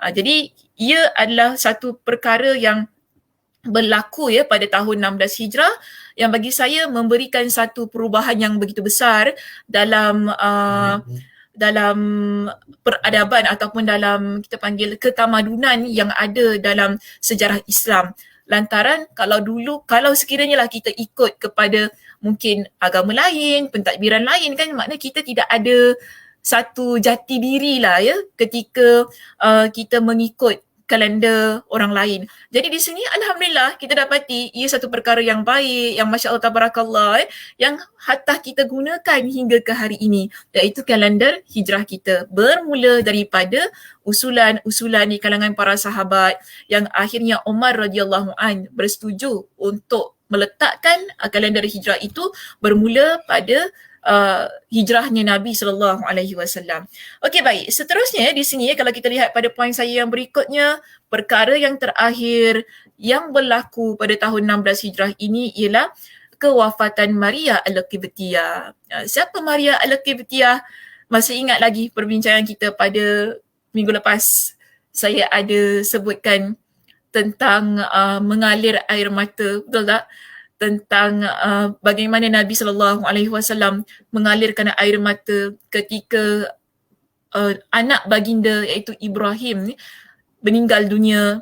Jadi ia adalah satu perkara yang berlaku pada tahun 16 Hijrah yang bagi saya memberikan satu perubahan yang begitu besar dalam peradaban ataupun dalam kita panggil ketamadunan yang ada dalam sejarah Islam. Lantaran kalau sekiranya lah kita ikut kepada mungkin agama lain, pentadbiran lain kan maknanya kita tidak ada satu jati diri lah ketika kita mengikut kalender orang lain. Jadi di sini alhamdulillah kita dapati ia satu perkara yang baik, yang masya-Allah tabarakallah yang hatta kita gunakan hingga ke hari ini, iaitu kalender hijrah kita bermula daripada usulan-usulan di kalangan para sahabat yang akhirnya Umar radhiyallahu an bersetuju untuk meletakkan kalender hijrah itu bermula pada hijrahnya Nabi SAW. Okey, baik. Seterusnya di sini kalau kita lihat pada poin saya yang berikutnya, perkara yang terakhir yang berlaku pada tahun 16 Hijrah ini ialah kewafatan Maria Al-Qibtiyah. Siapa Maria Al-Qibtiyah? Masih ingat lagi perbincangan kita pada minggu lepas saya ada sebutkan tentang mengalir air mata, betul tak? Tentang bagaimana Nabi SAW mengalirkan air mata ketika anak baginda iaitu Ibrahim meninggal dunia.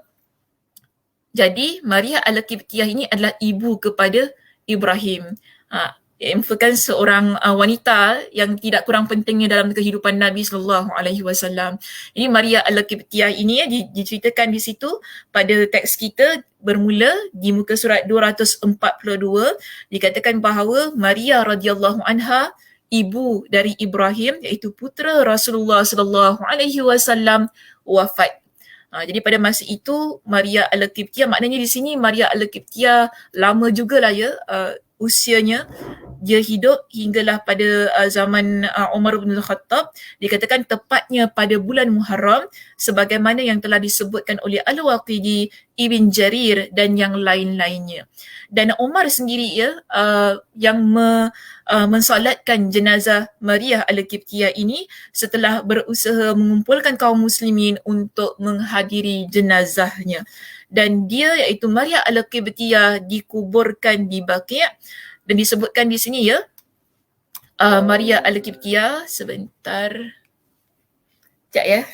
Jadi Maria Al-Qibtiyah ini adalah ibu kepada Ibrahim. Merupakan seorang wanita yang tidak kurang pentingnya dalam kehidupan Nabi SAW. Ini Maria Al-Qibtiyah ini diceritakan di situ pada teks kita bermula di muka surat 242 dikatakan bahawa Maria radhiyallahu anha ibu dari Ibrahim iaitu putera Rasulullah SAW wafat. Jadi pada masa itu Maria Al-Qibtiyah, maknanya di sini Maria Al-Qibtiyah lama jugalah usianya. Dia hidup hinggalah pada zaman Umar bin Khattab, dikatakan tepatnya pada bulan Muharram sebagaimana yang telah disebutkan oleh Al-Waqidi, Ibn Jarir dan yang lain-lainnya. Dan Umar sendiri yang mensolatkan jenazah Maria Al-Qibtiyah ini setelah berusaha mengumpulkan kaum muslimin untuk menghadiri jenazahnya. Dan dia iaitu Maria Al-Qibtiyah dikuburkan di Baqi'. Dan disebutkan di sini Maria Al-Qibtiyah, sebentar. Sekejap ya.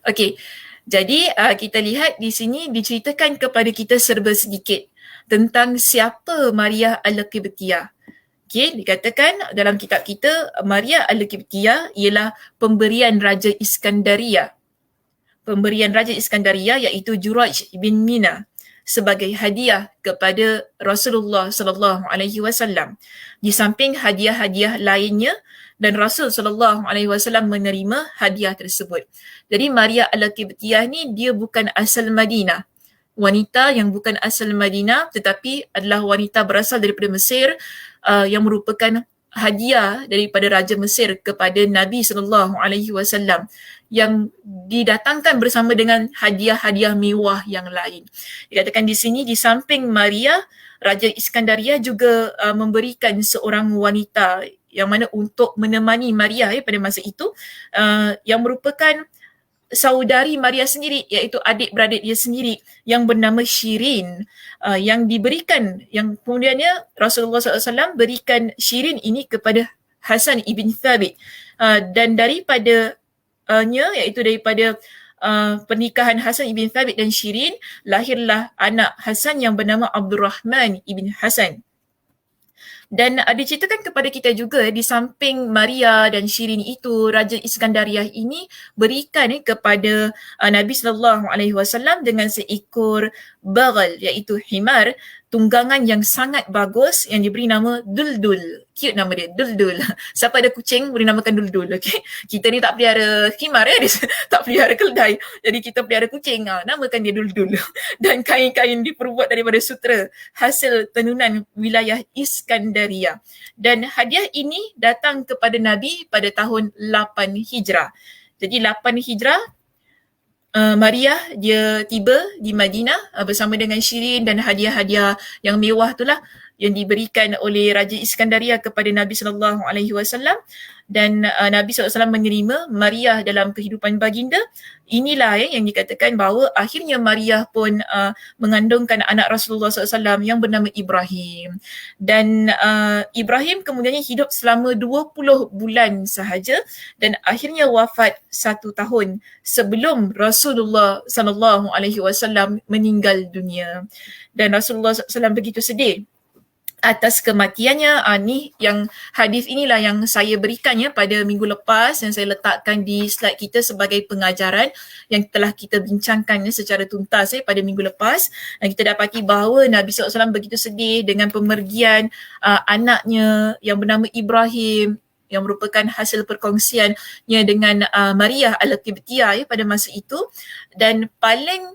Okey. Jadi kita lihat di sini diceritakan kepada kita serba sedikit tentang siapa Maria Al-Qibtiyah. Okey, dikatakan dalam kitab kita Maria Al-Qibtiyah ialah pemberian Raja Iskandaria. Pemberian Raja Iskandaria iaitu Juraj bin Mina sebagai hadiah kepada Rasulullah SAW. Di samping hadiah-hadiah lainnya dan Rasul SAW menerima hadiah tersebut. Jadi Maria Al-Qibtiyah ni dia bukan asal Madinah. Wanita yang bukan asal Madinah tetapi adalah wanita berasal daripada Mesir yang merupakan hadiah daripada Raja Mesir kepada Nabi SAW yang didatangkan bersama dengan hadiah-hadiah mewah yang lain. Dikatakan di sini di samping Maria, Raja Iskandaria juga memberikan seorang wanita yang mana untuk menemani Maria pada masa itu yang merupakan saudari Maria sendiri iaitu adik-beradik dia sendiri yang bernama Shirin yang diberikan, yang kemudiannya Rasulullah SAW berikan Shirin ini kepada Hasan ibn Thabit dan daripada iaitu daripada pernikahan Hasan ibn Thabit dan Shirin, lahirlah anak Hasan yang bernama Abdurrahman ibn Hasan. Dan diceritakan kepada kita juga di samping Maria dan Shirin itu, Raja Iskandariah ini berikan kepada Nabi SAW dengan seekor bagal, iaitu himar, tunggangan yang sangat bagus yang diberi nama Duldul. Cute nama dia, Duldul. Siapa ada kucing boleh namakan Duldul, okay? Kita ni tak pelihara himar tak pelihara keldai. Jadi kita pelihara kucing, namakan dia Duldul. Dan kain-kain diperbuat daripada sutera hasil tenunan wilayah Iskandaria. Dan hadiah ini datang kepada Nabi pada tahun 8 Hijrah. Jadi 8 Hijrah, Maria dia tiba di Madinah bersama dengan Shirin dan hadiah-hadiah yang mewah itulah yang diberikan oleh Raja Iskandaria kepada Nabi SAW, dan Nabi SAW menerima Maria dalam kehidupan baginda. Inilah yang dikatakan bahawa akhirnya Maria pun mengandungkan anak Rasulullah SAW yang bernama Ibrahim. Dan Ibrahim kemudiannya hidup selama 20 bulan sahaja dan akhirnya wafat 1 tahun sebelum Rasulullah SAW meninggal dunia. Dan Rasulullah SAW begitu sedih atas kematiannya. Ni yang hadis inilah yang saya berikan pada minggu lepas, yang saya letakkan di slide kita sebagai pengajaran yang telah kita bincangkan secara tuntas pada minggu lepas. Dan kita dapati bahawa Nabi SAW begitu sedih dengan pemergian anaknya yang bernama Ibrahim, yang merupakan hasil perkongsiannya dengan Maria Al-Qibtiyah pada masa itu. Dan paling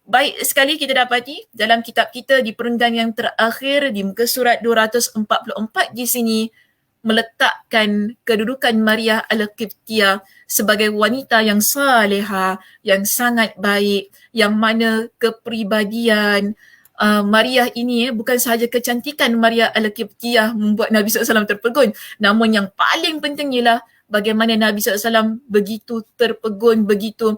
baik sekali kita dapati dalam kitab kita di perenggan yang terakhir di muka surat 244 di sini meletakkan kedudukan Maria Al-Qibtiyah sebagai wanita yang salihah, yang sangat baik, yang mana kepribadian Maria ini bukan sahaja kecantikan Maria Al-Qibtiyah membuat Nabi SAW terpegun, namun yang paling penting ialah bagaimana Nabi SAW begitu terpegun, begitu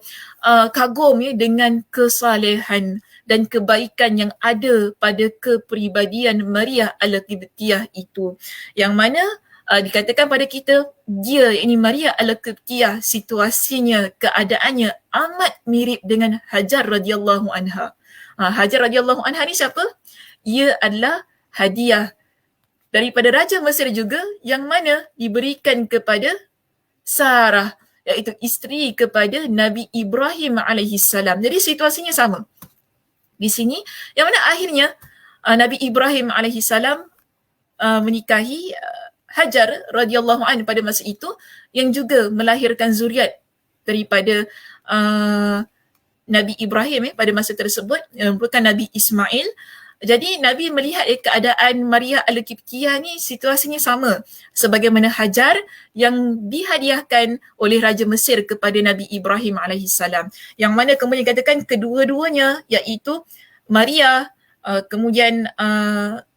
kagum dengan kesalehan dan kebaikan yang ada pada kepribadian Maria Al-Qibtiyah itu. Yang mana dikatakan pada kita, dia ini Maria Al-Qibtiyah, situasinya, keadaannya amat mirip dengan Hajar radhiyallahu anha. Hajar radhiyallahu anha ni siapa? Ia adalah hadiah daripada Raja Mesir juga yang mana diberikan kepada Sarah, iaitu isteri kepada Nabi Ibrahim alaihissalam. Jadi situasinya sama di sini, yang mana akhirnya Nabi Ibrahim alaihissalam menikahi Hajar radhiyallahu anha pada masa itu, yang juga melahirkan zuriat daripada Nabi Ibrahim pada masa tersebut, yang merupakan Nabi Ismail. Jadi Nabi melihat keadaan Maria Al-Qibtiyah ni situasinya sama sebagaimana Hajar yang dihadiahkan oleh Raja Mesir kepada Nabi Ibrahim alaihissalam, yang mana kemudian dikatakan kedua-duanya, iaitu Maria, kemudian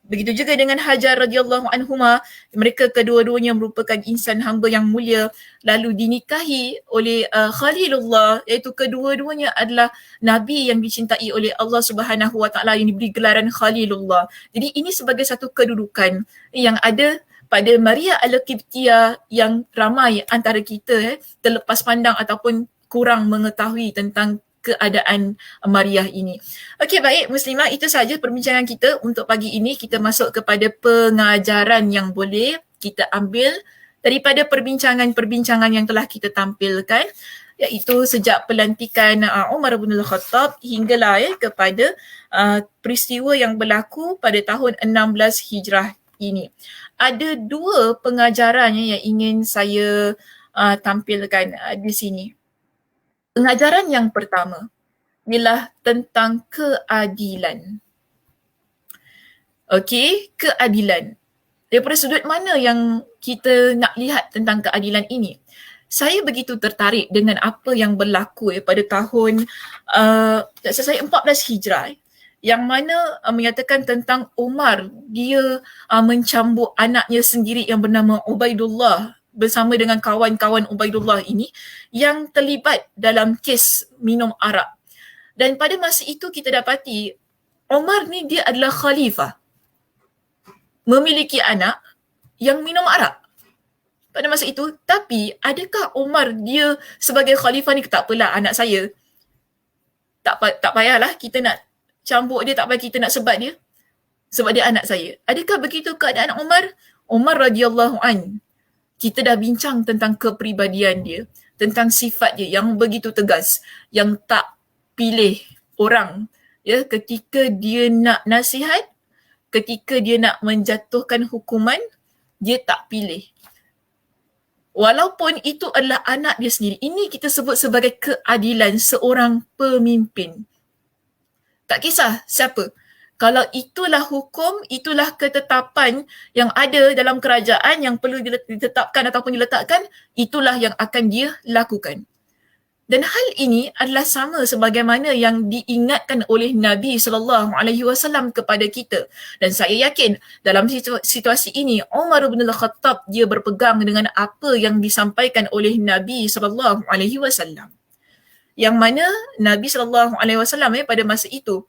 begitu juga dengan Hajar radhiyallahu anhuma, mereka kedua-duanya merupakan insan hamba yang mulia, lalu dinikahi oleh Khalilullah, iaitu kedua-duanya adalah Nabi yang dicintai oleh Allah Subhanahu Wa Taala, yang diberi gelaran Khalilullah. Jadi ini sebagai satu kedudukan yang ada pada Maria Al-Qibtiyah yang ramai antara kita terlepas pandang ataupun kurang mengetahui tentang keadaan Maria ini. Okey, baik Muslimah, itu sahaja perbincangan kita untuk pagi ini. Kita masuk kepada pengajaran yang boleh kita ambil daripada perbincangan-perbincangan yang telah kita tampilkan, iaitu sejak pelantikan Umar bin Al-Khattab hinggalah kepada peristiwa yang berlaku pada tahun 16 Hijrah ini. Ada 2 pengajaran yang ingin saya tampilkan di sini. Pengajaran yang pertama ialah tentang keadilan. Okey, keadilan. Daripada sudut mana yang kita nak lihat tentang keadilan ini? Saya begitu tertarik dengan apa yang berlaku pada tahun 14 Hijrah, yang mana menyatakan tentang Umar, dia mencambuk anaknya sendiri yang bernama Ubaidullah bersama dengan kawan-kawan Ubaidullah ini yang terlibat dalam kes minum arak. Dan pada masa itu kita dapati Umar ni dia adalah khalifah, memiliki anak yang minum arak. pada masa itu. Tapi adakah Umar dia sebagai khalifah ni, tak apalah anak saya, tak payahlah kita nak cambuk dia, tak payah kita nak sebat dia sebab dia anak saya. Adakah begitu keadaan Umar? Umar radhiyallahu an, kita dah bincang tentang kepribadian dia, tentang sifat dia yang begitu tegas, yang tak pilih orang, ya, ketika dia nak nasihat, ketika dia nak menjatuhkan hukuman, dia tak pilih. Walaupun itu adalah anak dia sendiri. Ini kita sebut sebagai keadilan seorang pemimpin. Tak kisah siapa. Kalau itulah hukum, itulah ketetapan yang ada dalam kerajaan yang perlu ditetapkan ataupun diletakkan, itulah yang akan dia lakukan. Dan hal ini adalah sama sebagaimana yang diingatkan oleh Nabi SAW kepada kita. Dan saya yakin dalam situasi ini, Umar bin Al-Khattab dia berpegang dengan apa yang disampaikan oleh Nabi SAW. Yang mana Nabi SAW pada masa itu,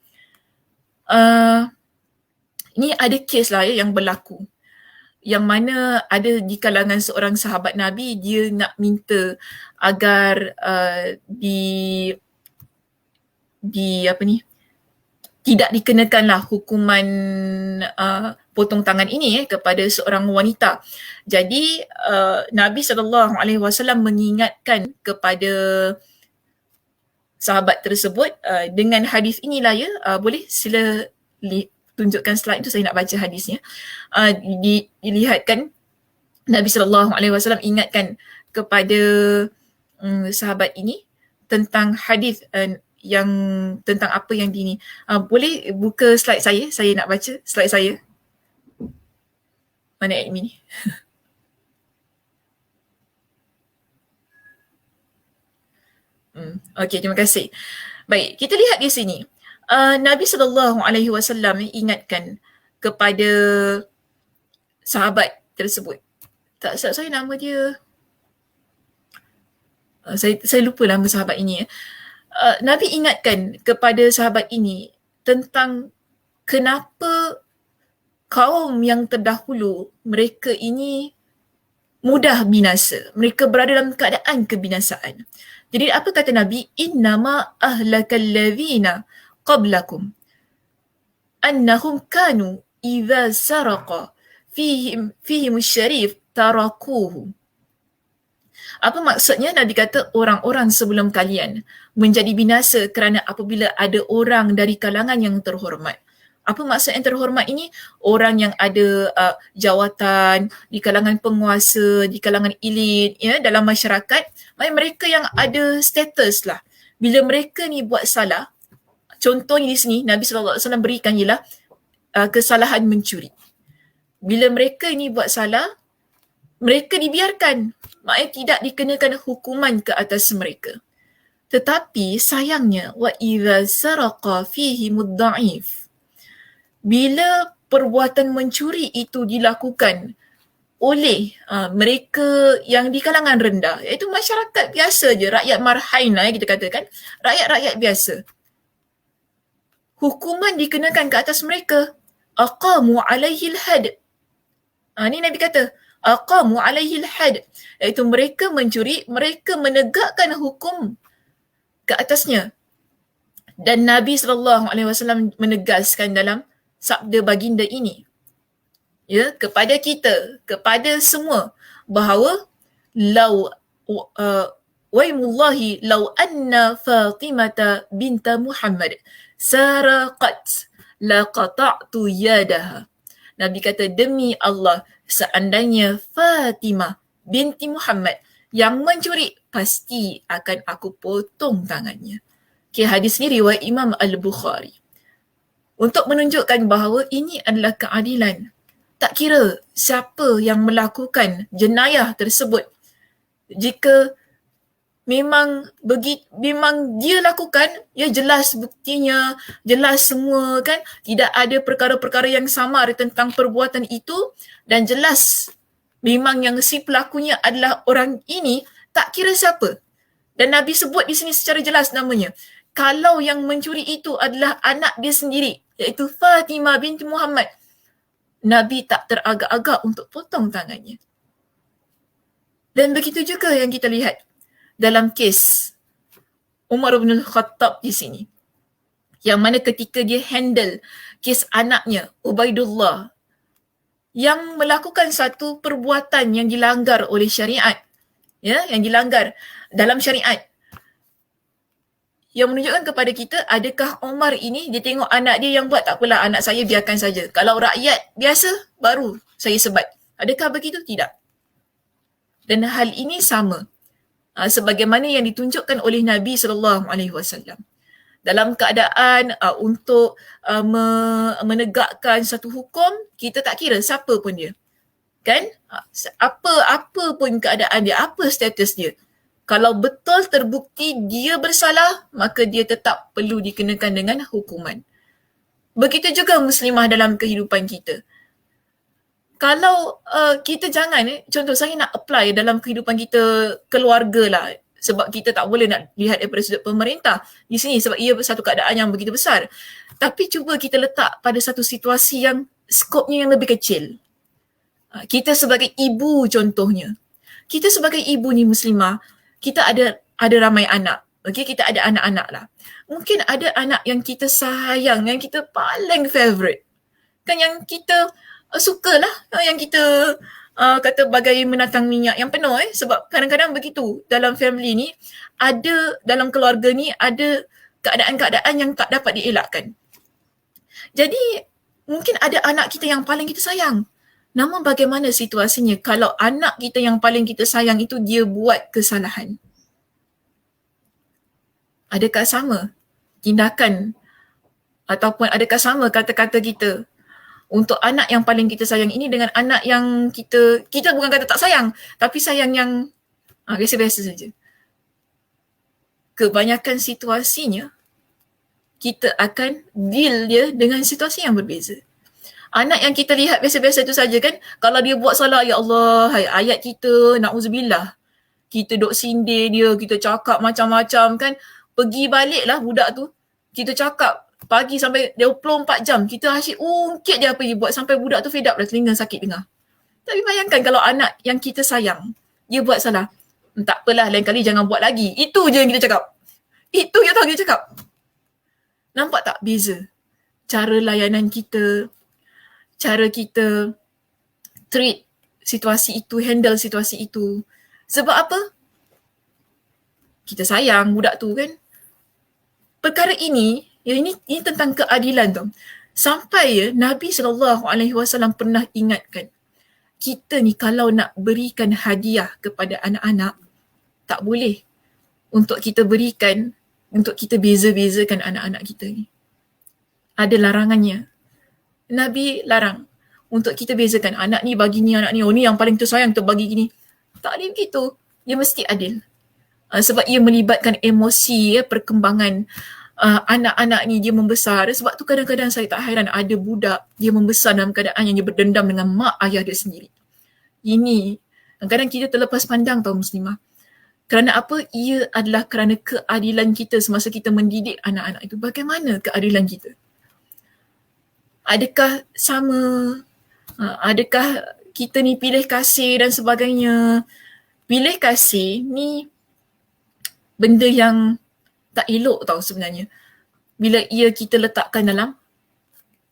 ini ada kes lah yang berlaku. Yang mana ada di kalangan seorang sahabat Nabi, dia nak minta agar tidak dikenakanlah hukuman potong tangan ini kepada seorang wanita. Jadi Nabi SAW mengingatkan kepada sahabat tersebut dengan hadis inilah, ya. Boleh sila tunjukkan slide tu, saya nak baca hadisnya. Dilihatkan Nabi SAW ingatkan kepada sahabat ini tentang hadis yang tentang apa yang dini. Boleh buka slide saya nak baca slide saya. Mana admin ni? Okey, terima kasih. Baik, kita lihat di sini. Nabi SAW ingatkan kepada sahabat tersebut. Tak, saya nama dia, saya lupa nama sahabat ini. Nabi ingatkan kepada sahabat ini tentang kenapa kaum yang terdahulu, mereka ini mudah binasa. Mereka berada dalam keadaan kebinasaan. Jadi apa kata Nabi? Innama ahlakal ladhina qablakum annahum kanu idza saraqa fihim syarif tarakuhu. Apa maksudnya? Nabi kata orang-orang sebelum kalian menjadi binasa kerana apabila ada orang dari kalangan yang terhormat. Apa maksud yang terhormat ini? Orang yang ada jawatan di kalangan penguasa, di kalangan elit, ya, dalam masyarakat. Mereka yang ada status lah. Bila mereka ni buat salah, contohnya di sini Nabi SAW berikan ialah kesalahan mencuri. Bila mereka ni buat salah, mereka dibiarkan. Maknanya tidak dikenakan hukuman ke atas mereka. Tetapi sayangnya, wa idza saraqa fihi mudda'if. Bila perbuatan mencuri itu dilakukan oleh mereka yang di kalangan rendah, iaitu masyarakat biasa je, rakyat marhain lah kita katakan, rakyat-rakyat biasa, hukuman dikenakan ke atas mereka. Aqamu alaihi al-had. Ni Nabi kata, aqamu alaihi al-had, iaitu mereka mencuri, mereka menegakkan hukum ke atasnya. Dan Nabi SAW menegaskan dalam sabda baginda ini, ya, kepada kita, kepada semua, bahawa waimullahi law anna Fatimata binta Muhammad saraqat laqata'tu yadaha. Nabi kata, demi Allah, seandainya Fatimah binti Muhammad yang mencuri, pasti akan aku potong tangannya. Okay, hadis ni riwayat Imam Al-Bukhari. Untuk menunjukkan bahawa ini adalah keadilan. Tak kira siapa yang melakukan jenayah tersebut. Jika memang dia lakukan, ya, jelas buktinya, jelas semua kan, tidak ada perkara-perkara yang samar tentang perbuatan itu, dan jelas memang yang si pelakunya adalah orang ini, tak kira siapa. Dan Nabi sebut di sini secara jelas namanya. Kalau yang mencuri itu adalah anak dia sendiri, iaitu Fatimah binti Muhammad, Nabi tak teragak-agak untuk potong tangannya. Dan begitu juga yang kita lihat dalam kes Umar bin Khattab di sini. Yang mana ketika dia handle kes anaknya Ubaidullah yang melakukan satu perbuatan yang dilanggar oleh syariat, ya, yang dilanggar dalam syariat, yang menunjukkan kepada kita, adakah Umar ini dia tengok anak dia yang buat, tak apalah anak saya biarkan saja, kalau rakyat biasa baru saya sebat. Adakah begitu? Tidak. Dan hal ini sama sebagaimana yang ditunjukkan oleh Nabi SAW dalam keadaan untuk menegakkan satu hukum, kita tak kira siapa pun dia, kan? Apa pun keadaan dia, apa status dia, kalau betul terbukti dia bersalah, maka dia tetap perlu dikenakan dengan hukuman. Begitu juga muslimah dalam kehidupan kita. Kalau kita jangan, contoh saya nak apply dalam kehidupan kita keluarga lah, sebab kita tak boleh nak lihat daripada sudut pemerintah di sini sebab ia satu keadaan yang begitu besar. Tapi cuba kita letak pada satu situasi yang skopnya yang lebih kecil. Kita sebagai ibu contohnya. Kita sebagai ibu ni muslimah, kita ada ramai anak. Okay, kita ada anak-anak lah. Mungkin ada anak yang kita sayang, yang kita paling favourite. Kan yang kita sukalah, yang kita kata bagai menatang minyak yang penuh sebab kadang-kadang begitu dalam family ni, ada dalam keluarga ni ada keadaan-keadaan yang tak dapat dielakkan. Jadi mungkin ada anak kita yang paling kita sayang. Namun bagaimana situasinya kalau anak kita yang paling kita sayang itu dia buat kesalahan? Adakah sama tindakan ataupun adakah sama kata-kata kita untuk anak yang paling kita sayang ini dengan anak yang kita bukan kata tak sayang, tapi sayang yang biasa-biasa saja. Kebanyakan situasinya, kita akan deal dia dengan situasi yang berbeza. Anak yang kita lihat biasa-biasa itu saja kan, kalau dia buat salah, ya Allah, ayat kita, na'udzubillah. Kita duk sindir dia, kita cakap macam-macam kan, pergi baliklah budak tu, kita cakap, pagi sampai 24 jam, kita asyik ungkit dia apa dia buat sampai budak tu fed up dah, telinga sakit dengar. Tapi bayangkan kalau anak yang kita sayang, dia buat salah, tak apalah, lain kali jangan buat lagi. Itu je yang kita cakap. Itu yang tahu kita cakap. Nampak tak beza? Cara layanan kita, cara kita treat situasi itu, handle situasi itu. Sebab apa? Kita sayang budak tu kan. Perkara ini tentang keadilan tu. Sampai Nabi SAW pernah ingatkan, kita ni kalau nak berikan hadiah kepada anak-anak, tak boleh untuk kita berikan, untuk kita beza-bezakan anak-anak kita ni. Ada larangannya. Nabi larang untuk kita bezakan, anak ni bagi ni, anak ni, oh ni yang paling tersayang tu bagi gini. Tak boleh begitu. Dia mesti adil. Sebab ia melibatkan emosi, perkembangan anak-anak ni, dia membesar. Sebab tu kadang-kadang saya tak hairan ada budak dia membesar dalam keadaan yang dia berdendam dengan mak ayah dia sendiri. Ini kadang-kadang kita terlepas pandang tau muslimah. Kerana apa? Ia adalah kerana keadilan kita semasa kita mendidik anak-anak itu. Bagaimana keadilan kita? Adakah sama? Adakah kita ni pilih kasih dan sebagainya? Pilih kasih ni benda yang tak elok tau sebenarnya. Bila ia kita letakkan dalam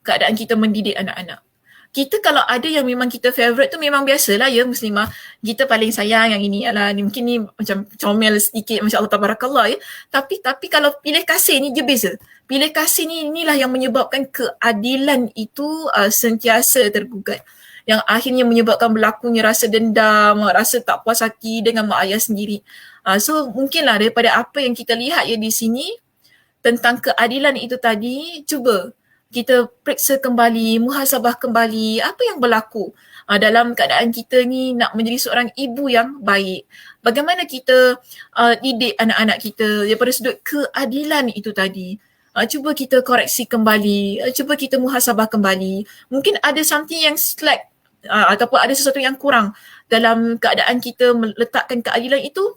keadaan kita mendidik anak-anak. Kita kalau ada yang memang kita favourite tu memang biasalah ya muslimah. Kita paling sayang yang ini, alah ni mungkin ni macam comel sedikit, Masya Allah tabarakallah ya. Tapi kalau pilih kasih ni dia beza. Pilih kasih ni, inilah yang menyebabkan keadilan itu sentiasa tergugat. Yang akhirnya menyebabkan berlakunya rasa dendam, rasa tak puas hati dengan mak ayah sendiri. So mungkinlah daripada apa yang kita lihat ya di sini tentang keadilan itu tadi, cuba kita periksa kembali, muhasabah kembali apa yang berlaku dalam keadaan kita ni nak menjadi seorang ibu yang baik. Bagaimana kita didik anak-anak kita daripada sudut keadilan itu tadi. Cuba kita koreksi kembali, cuba kita muhasabah kembali. Mungkin ada something yang slack ataupun ada sesuatu yang kurang dalam keadaan kita meletakkan keadilan itu.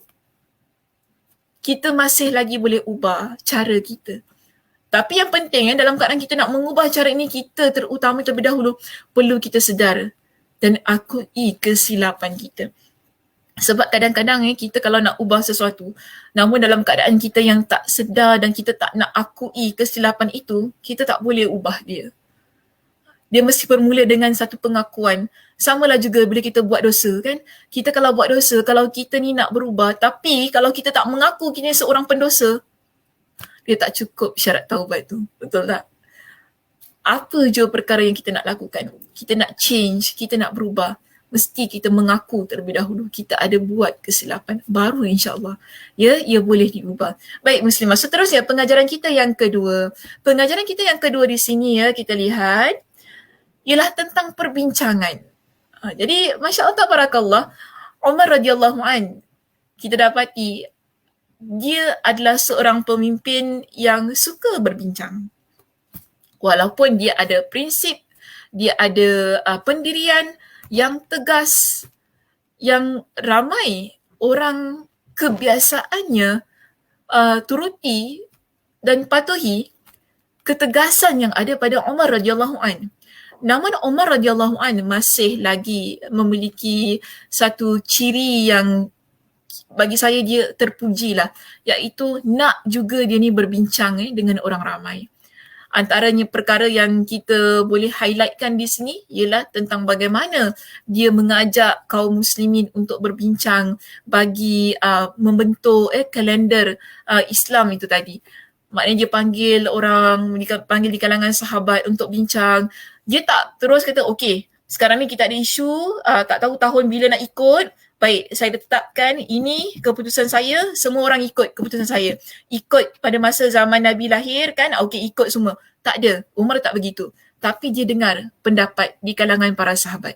Kita masih lagi boleh ubah cara kita. Tapi yang penting dalam keadaan kita nak mengubah cara ini, kita terutama terlebih dahulu perlu kita sedar dan akui kesilapan kita. Sebab kadang-kadang kita kalau nak ubah sesuatu, namun dalam keadaan kita yang tak sedar dan kita tak nak akui kesilapan itu, kita tak boleh ubah dia. Dia mesti bermula dengan satu pengakuan. Samalah juga bila kita buat dosa kan. Kita kalau buat dosa, kalau kita ni nak berubah, tapi kalau kita tak mengaku kita seorang pendosa, dia tak cukup syarat taubat tu. Betul tak? Apa je perkara yang kita nak lakukan. Kita nak change, kita nak berubah. Mesti kita mengaku terlebih dahulu kita ada buat kesilapan. Baru insyaAllah ia boleh diubah. Baik muslimah, seterusnya pengajaran kita yang kedua. Pengajaran kita yang kedua di sini kita lihat ialah tentang perbincangan. Jadi Masya Allah tabarakallah, Umar radhiyallahu an, kita dapati dia adalah seorang pemimpin yang suka berbincang. Walaupun dia ada prinsip, dia ada pendirian yang tegas, yang ramai orang kebiasaannya turuti dan patuhi ketegasan yang ada pada Umar radhiyallahu an. Namun Umar radhiyallahu an masih lagi memiliki satu ciri yang bagi saya dia terpujilah, iaitu nak juga dia ni berbincang dengan orang ramai. Antaranya perkara yang kita boleh highlightkan di sini ialah tentang bagaimana dia mengajak kaum muslimin untuk berbincang bagi membentuk kalender Islam itu tadi. Maknanya dia panggil orang, panggil di kalangan sahabat untuk bincang. Dia tak terus kata, okey, sekarang ni kita ada isu, tak tahu tahun bila nak ikut, baik, saya tetapkan ini keputusan saya, semua orang ikut keputusan saya. Ikut pada masa zaman Nabi lahir kan, okey ikut semua. Tak ada, Umar tak begitu. Tapi dia dengar pendapat di kalangan para sahabat.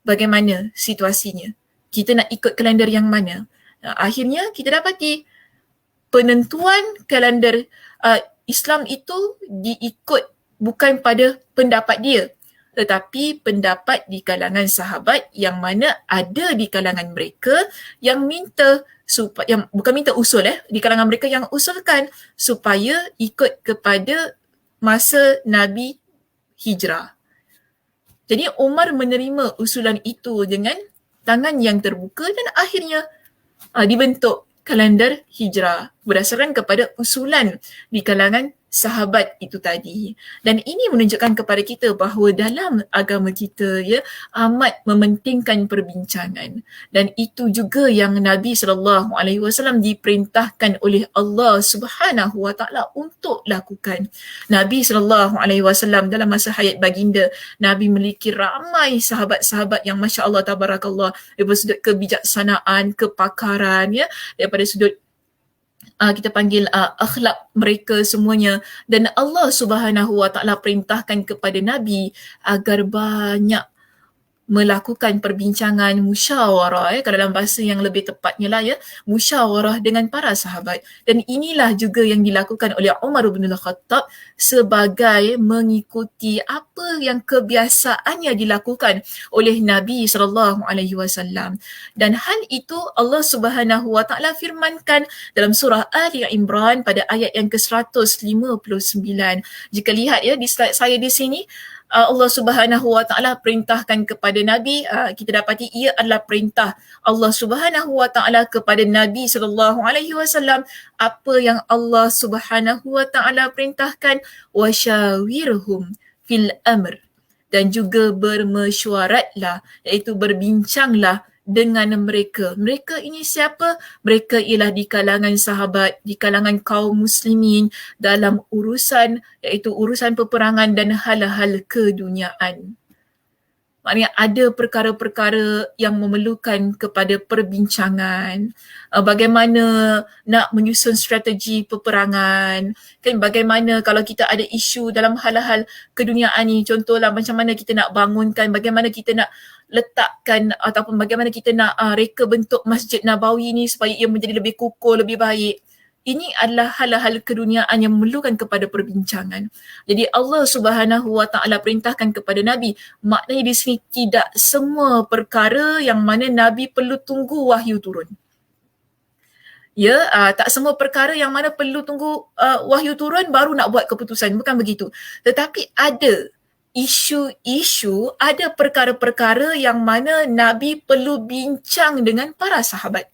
Bagaimana situasinya? Kita nak ikut kalender yang mana? Akhirnya kita dapati penentuan kalender Islam itu diikut bukan pada pendapat dia, tetapi pendapat di kalangan sahabat yang mana ada di kalangan mereka yang minta supaya, yang bukan minta usul di kalangan mereka yang usulkan supaya ikut kepada masa Nabi hijrah. Jadi Umar menerima usulan itu dengan tangan yang terbuka dan akhirnya dibentuk kalender hijrah berdasarkan kepada usulan di kalangan sahabat itu tadi. Dan ini menunjukkan kepada kita bahawa dalam agama kita amat mementingkan perbincangan. Dan itu juga yang Nabi SAW diperintahkan oleh Allah Subhanahu Wa Taala untuk lakukan. Nabi SAW dalam masa hayat baginda, Nabi memiliki ramai sahabat-sahabat yang Masya Allah tabarakallah, daripada sudut kebijaksanaan, kepakaran, daripada sudut kita panggil akhlak mereka semuanya, dan Allah Subhanahu Wa Taala perintahkan kepada Nabi agar banyak melakukan perbincangan musyawarah, kalau dalam bahasa yang lebih tepatnya musyawarah dengan para sahabat. Dan inilah juga yang dilakukan oleh Umar bin Al-Khattab sebagai mengikuti apa yang kebiasaannya dilakukan oleh Nabi SAW. Dan hal itu Allah Subhanahu Wa Taala firmankan dalam surah Ali Imran pada ayat yang ke-159. Jika lihat di slide saya di sini, Allah Subhanahu Wa Taala perintahkan kepada Nabi, kita dapati ia adalah perintah Allah Subhanahu Wa Taala kepada Nabi SAW. Apa yang Allah Subhanahu Wa Taala perintahkan, wasyawirhum fil amr, dan juga bermesyuaratlah, iaitu berbincanglah dengan mereka. Mereka ini siapa? Mereka ialah di kalangan sahabat, di kalangan kaum muslimin dalam urusan, iaitu urusan peperangan dan hal-hal keduniaan. Maknanya ada perkara-perkara yang memerlukan kepada perbincangan, bagaimana nak menyusun strategi peperangan, kan, bagaimana kalau kita ada isu dalam hal-hal keduniaan ni, contohlah macam mana kita nak bangunkan, bagaimana kita nak letakkan ataupun bagaimana kita nak reka bentuk Masjid Nabawi ni supaya ia menjadi lebih kukuh, lebih baik. Ini adalah hal-hal keduniaan yang memerlukan kepada perbincangan. Jadi Allah Subhanahu Wa Taala perintahkan kepada Nabi. Maknanya di sini tidak semua perkara yang mana Nabi perlu tunggu wahyu turun. Tak semua perkara yang mana perlu tunggu wahyu turun baru nak buat keputusan. Bukan begitu. Tetapi ada isu-isu, ada perkara-perkara yang mana Nabi perlu bincang dengan para sahabat,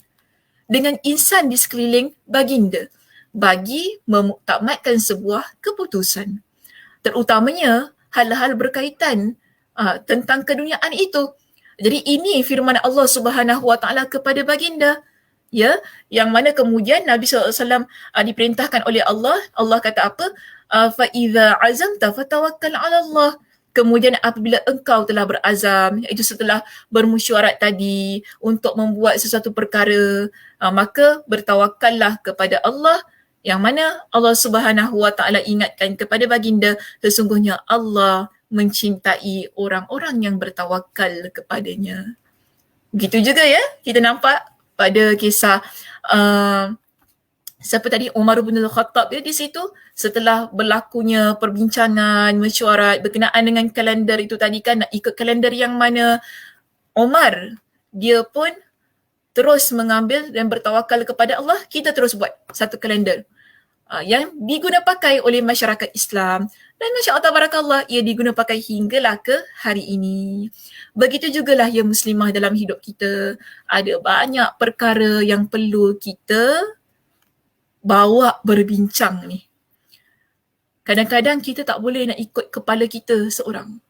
dengan insan di sekeliling baginda, bagi memuktamadkan sebuah keputusan. Terutamanya hal-hal berkaitan tentang keduniaan itu. Jadi ini firman Allah Subhanahu Wa Taala kepada baginda, ya, yang mana kemudian Nabi SAW diperintahkan oleh Allah. Allah kata apa? Fa idza azamta fatawakkal 'ala Allah. Kemudian apabila engkau telah berazam, iaitu setelah bermesyuarat tadi untuk membuat sesuatu perkara, maka bertawakallah kepada Allah, yang mana Allah Subhanahu Wa Taala ingatkan kepada baginda, sesungguhnya Allah mencintai orang-orang yang bertawakal kepadanya. Begitu juga ya, kita nampak pada kisah siapa tadi, Umar bin Al-Khattab ya, di situ setelah berlakunya perbincangan, mesyuarat berkenaan dengan kalender itu tadi kan, nak ikut kalender yang mana, Umar dia pun terus mengambil dan bertawakal kepada Allah. Kita terus buat satu kalender yang diguna pakai oleh masyarakat Islam, dan Masya Allah Tabarakallah, ia diguna pakai hinggalah ke hari ini. Begitu jugalah ya muslimah, dalam hidup kita ada banyak perkara yang perlu kita bawa berbincang ni. Kadang-kadang kita tak boleh nak ikut kepala kita seorang.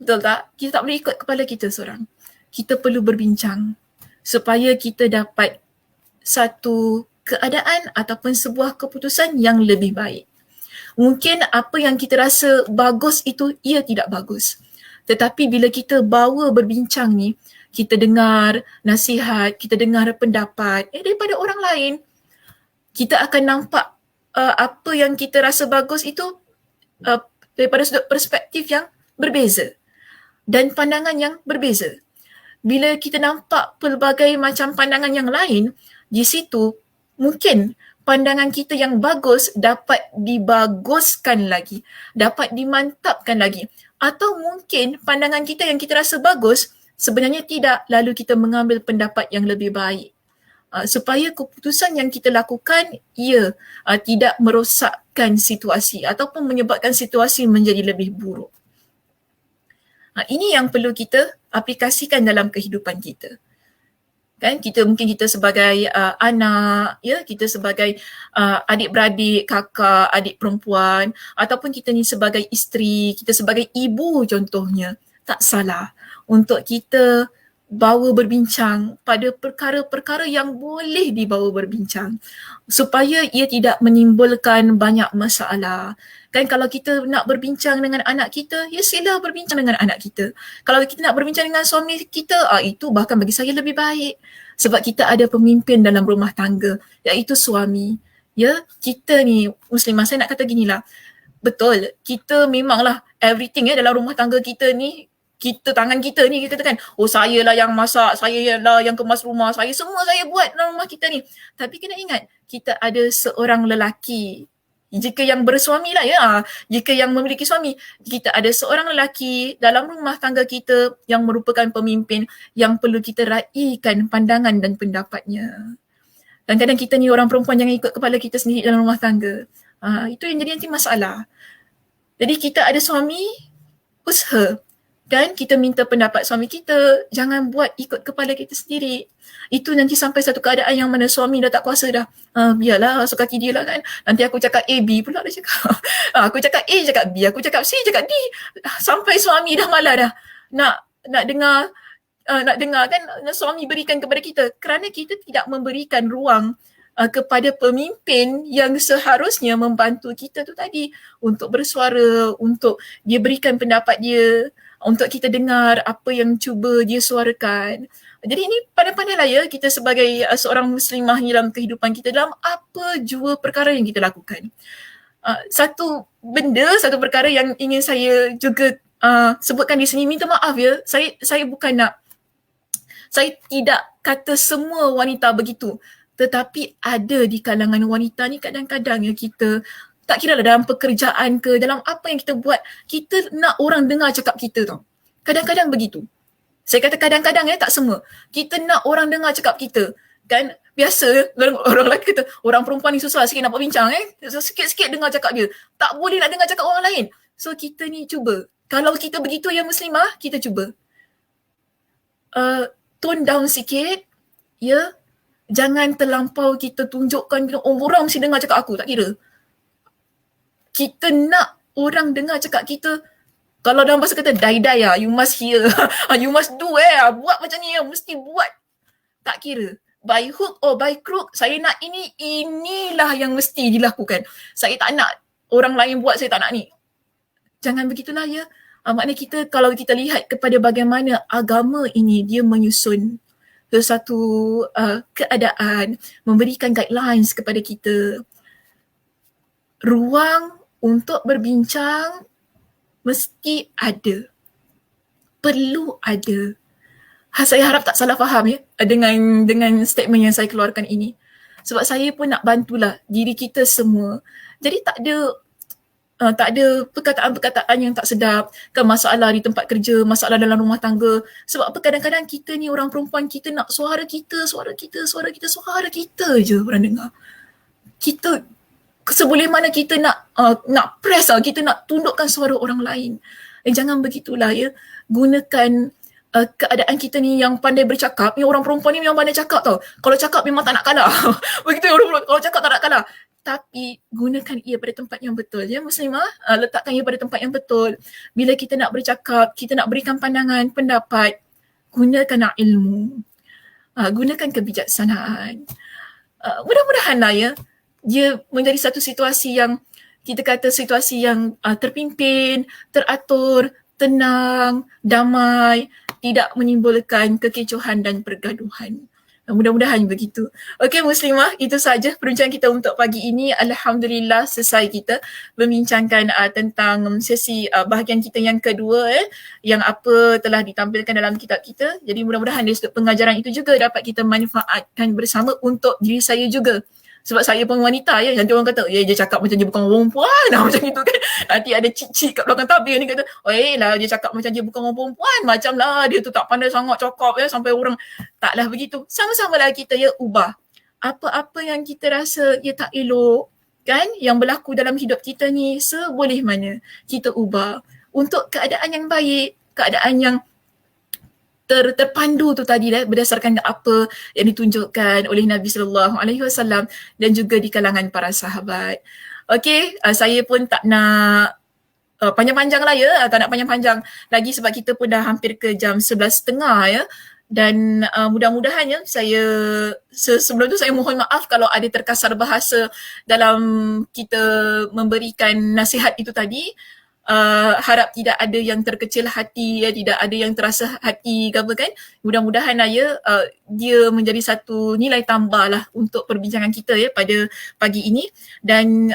Betul tak? Kita tak boleh ikut kepala kita seorang. Kita perlu berbincang supaya kita dapat satu keadaan ataupun sebuah keputusan yang lebih baik. Mungkin apa yang kita rasa bagus itu, ia tidak bagus. Tetapi bila kita bawa berbincang ni, kita dengar nasihat, kita dengar pendapat daripada orang lain, kita akan nampak apa yang kita rasa bagus itu daripada sudut perspektif yang berbeza dan pandangan yang berbeza. Bila kita nampak pelbagai macam pandangan yang lain, di situ mungkin pandangan kita yang bagus dapat dibaguskan lagi, dapat dimantapkan lagi. Atau mungkin pandangan kita yang kita rasa bagus sebenarnya tidak, lalu kita mengambil pendapat yang lebih baik. Supaya keputusan yang kita lakukan ia tidak merosakkan situasi ataupun menyebabkan situasi menjadi lebih buruk. Ini yang perlu kita aplikasikan dalam kehidupan kita. Kan kita sebagai anak, ya, kita sebagai adik-beradik, kakak, adik perempuan, ataupun kita ni sebagai isteri, kita sebagai ibu contohnya, tak salah untuk kita bawa berbincang pada perkara-perkara yang boleh dibawa berbincang supaya ia tidak menimbulkan banyak masalah. Kan kalau kita nak berbincang dengan anak kita, ya sila berbincang dengan anak kita. Kalau kita nak berbincang dengan suami kita, itu bahkan bagi saya lebih baik. Sebab kita ada pemimpin dalam rumah tangga, iaitu suami. Ya, kita ni muslimah, saya nak kata ginilah. Betul, kita memanglah everything ya dalam rumah tangga kita ni, kita, tangan kita ni, kita katakan, oh saya lah yang masak, saya lah yang kemas rumah, semua saya buat dalam rumah kita ni. Tapi kena ingat, kita ada seorang lelaki. Jika yang bersuami lah ya, jika yang memiliki suami, kita ada seorang lelaki dalam rumah tangga kita yang merupakan pemimpin yang perlu kita raikan pandangan dan pendapatnya. Dan kadang kita ni orang perempuan jangan ikut kepala kita sendiri dalam rumah tangga. Itu yang jadi nanti masalah. Jadi kita ada suami, usaha. Dan kita minta pendapat suami kita, jangan buat ikut kepala kita sendiri. Itu nanti sampai satu keadaan yang mana suami dah tak kuasa dah. Biarlah, suka hati dia lah kan. Nanti aku cakap A, B pula dia cakap. Aku cakap A, cakap B. Aku cakap C, cakap D. Sampai suami dah malah dah. Nak dengar kan suami berikan kepada kita. Kerana kita tidak memberikan ruang kepada pemimpin yang seharusnya membantu kita tu tadi untuk bersuara, untuk dia berikan pendapat dia, untuk kita dengar apa yang cuba dia suarakan. Jadi ini pandai-pandailah ya kita sebagai seorang muslimah dalam kehidupan kita, dalam apa jua perkara yang kita lakukan. Satu perkara yang ingin saya juga sebutkan di sini, minta maaf ya, saya bukan nak, saya tidak kata semua wanita begitu, tetapi ada di kalangan wanita ni kadang-kadang ya kita, tak kira lah dalam pekerjaan ke, dalam apa yang kita buat, kita nak orang dengar cakap kita tau. Kadang-kadang begitu. Saya kata kadang-kadang ya, tak semua. Kita nak orang dengar cakap kita. Kan biasa orang lelaki kata, orang perempuan ni susah sikit nak berbincang. So, sikit-sikit dengar cakap dia. Tak boleh nak dengar cakap orang lain. So kita ni cuba, kalau kita begitu ya muslimah, kita cuba tone down sikit, ya. Jangan terlampau kita tunjukkan, orang mesti dengar cakap aku, tak kira. Kita nak orang dengar cakap kita, kalau dalam bahasa kata die-die lah, you must hear, you must do buat macam ni, mesti buat. Tak kira, by hook or by crook, saya nak ini, inilah yang mesti dilakukan. Saya tak nak orang lain buat, saya tak nak ni. Jangan begitulah ya. Maknanya kita, kalau kita lihat kepada bagaimana agama ini, dia menyusun sesuatu keadaan, memberikan guidelines kepada kita. Ruang untuk berbincang mesti ada. Perlu ada. Saya harap tak salah faham ya dengan statement yang saya keluarkan ini. Sebab saya pun nak bantulah diri kita semua. Jadi tak ada perkataan-perkataan yang tak sedap, kan, masalah di tempat kerja, masalah dalam rumah tangga. Sebab apa kadang-kadang kita ni orang perempuan, kita nak suara kita je orang dengar. Kita seboleh mana kita nak press lah, kita nak tundukkan suara orang lain. Jangan begitulah ya. Gunakan keadaan kita ni yang pandai bercakap. Ni orang perempuan ni memang pandai cakap tau. Kalau cakap memang tak nak kalah. Begitu orang perempuan, kalau cakap tak nak kalah. Tapi gunakan ia pada tempat yang betul. Ya muslimah, letakkan ia pada tempat yang betul. Bila kita nak bercakap, kita nak berikan pandangan, pendapat, gunakan ilmu. Gunakan kebijaksanaan. Mudah-mudahanlah ya, dia menjadi satu situasi yang, kita kata situasi yang terpimpin, teratur, tenang, damai, tidak menimbulkan kekecohan dan pergaduhan. Mudah-mudahan begitu. Okey muslimah, itu saja perbincangan kita untuk pagi ini. Alhamdulillah selesai kita membincangkan tentang sesi bahagian kita yang kedua, yang apa telah ditampilkan dalam kitab kita. Jadi mudah-mudahan dari sudut pengajaran itu juga dapat kita manfaatkan bersama untuk diri saya juga. Sebab saya pun wanita ya, nanti orang kata, dia cakap macam dia bukan perempuan, macam itu kan. Nanti ada cik-cik kat belakang tabir ni kata, lah dia cakap macam dia bukan orang perempuan, macam lah dia tu tak pandai sangat cakap ya, sampai orang, taklah begitu. Sama-sama lah kita ya ubah. Apa-apa yang kita rasa ia tak elok, kan, yang berlaku dalam hidup kita ni, seboleh mana kita ubah untuk keadaan yang baik, keadaan yang terpandu tu tadi berdasarkan apa yang ditunjukkan oleh Nabi SAW dan juga di kalangan para sahabat. Okey, saya pun tak nak panjang-panjang lah ya, tak nak panjang-panjang lagi sebab kita pun dah hampir ke jam 11.30 ya. Dan mudah-mudahan ya, saya sebelum tu saya mohon maaf kalau ada terkasar bahasa dalam kita memberikan nasihat itu tadi. Harap tidak ada yang terkecil hati ya, tidak ada yang terasa hati ke apa kan. Mudah-mudahan lah ya, dia menjadi satu nilai tambah lah untuk perbincangan kita ya pada pagi ini. Dan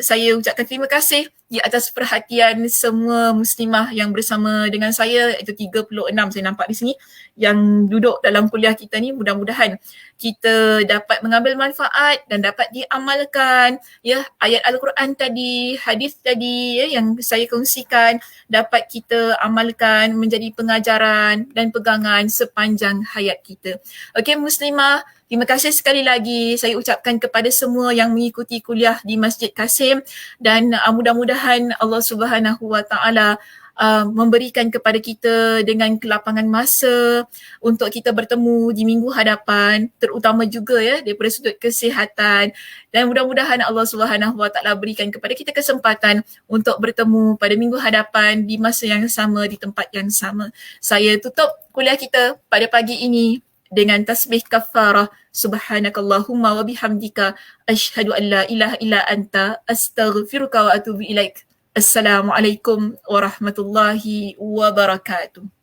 saya ucapkan terima kasih di atas perhatian semua muslimah yang bersama dengan saya, iaitu 36 saya nampak di sini yang duduk dalam kuliah kita ni. Mudah-mudahan kita dapat mengambil manfaat dan dapat diamalkan ya, ayat Al-Quran tadi, hadis tadi ya, yang saya kongsikan dapat kita amalkan menjadi pengajaran dan pegangan sepanjang hayat kita. Okey muslimah, terima kasih sekali lagi saya ucapkan kepada semua yang mengikuti kuliah di Masjid Kasim, dan mudah-mudahan Allah Subhanahu Wa Taala memberikan kepada kita dengan kelapangan masa untuk kita bertemu di minggu hadapan, terutama juga ya daripada sudut kesihatan, dan mudah-mudahan Allah Subhanahu Wa Taala berikan kepada kita kesempatan untuk bertemu pada minggu hadapan di masa yang sama, di tempat yang sama. Saya tutup kuliah kita pada pagi ini dengan tasbih kafarah, subhanakallahumma wa bihamdika asyhadu an la ilaha illa anta astaghfiruka wa atubu ilaik. Assalamualaikum warahmatullahi wabarakatuh.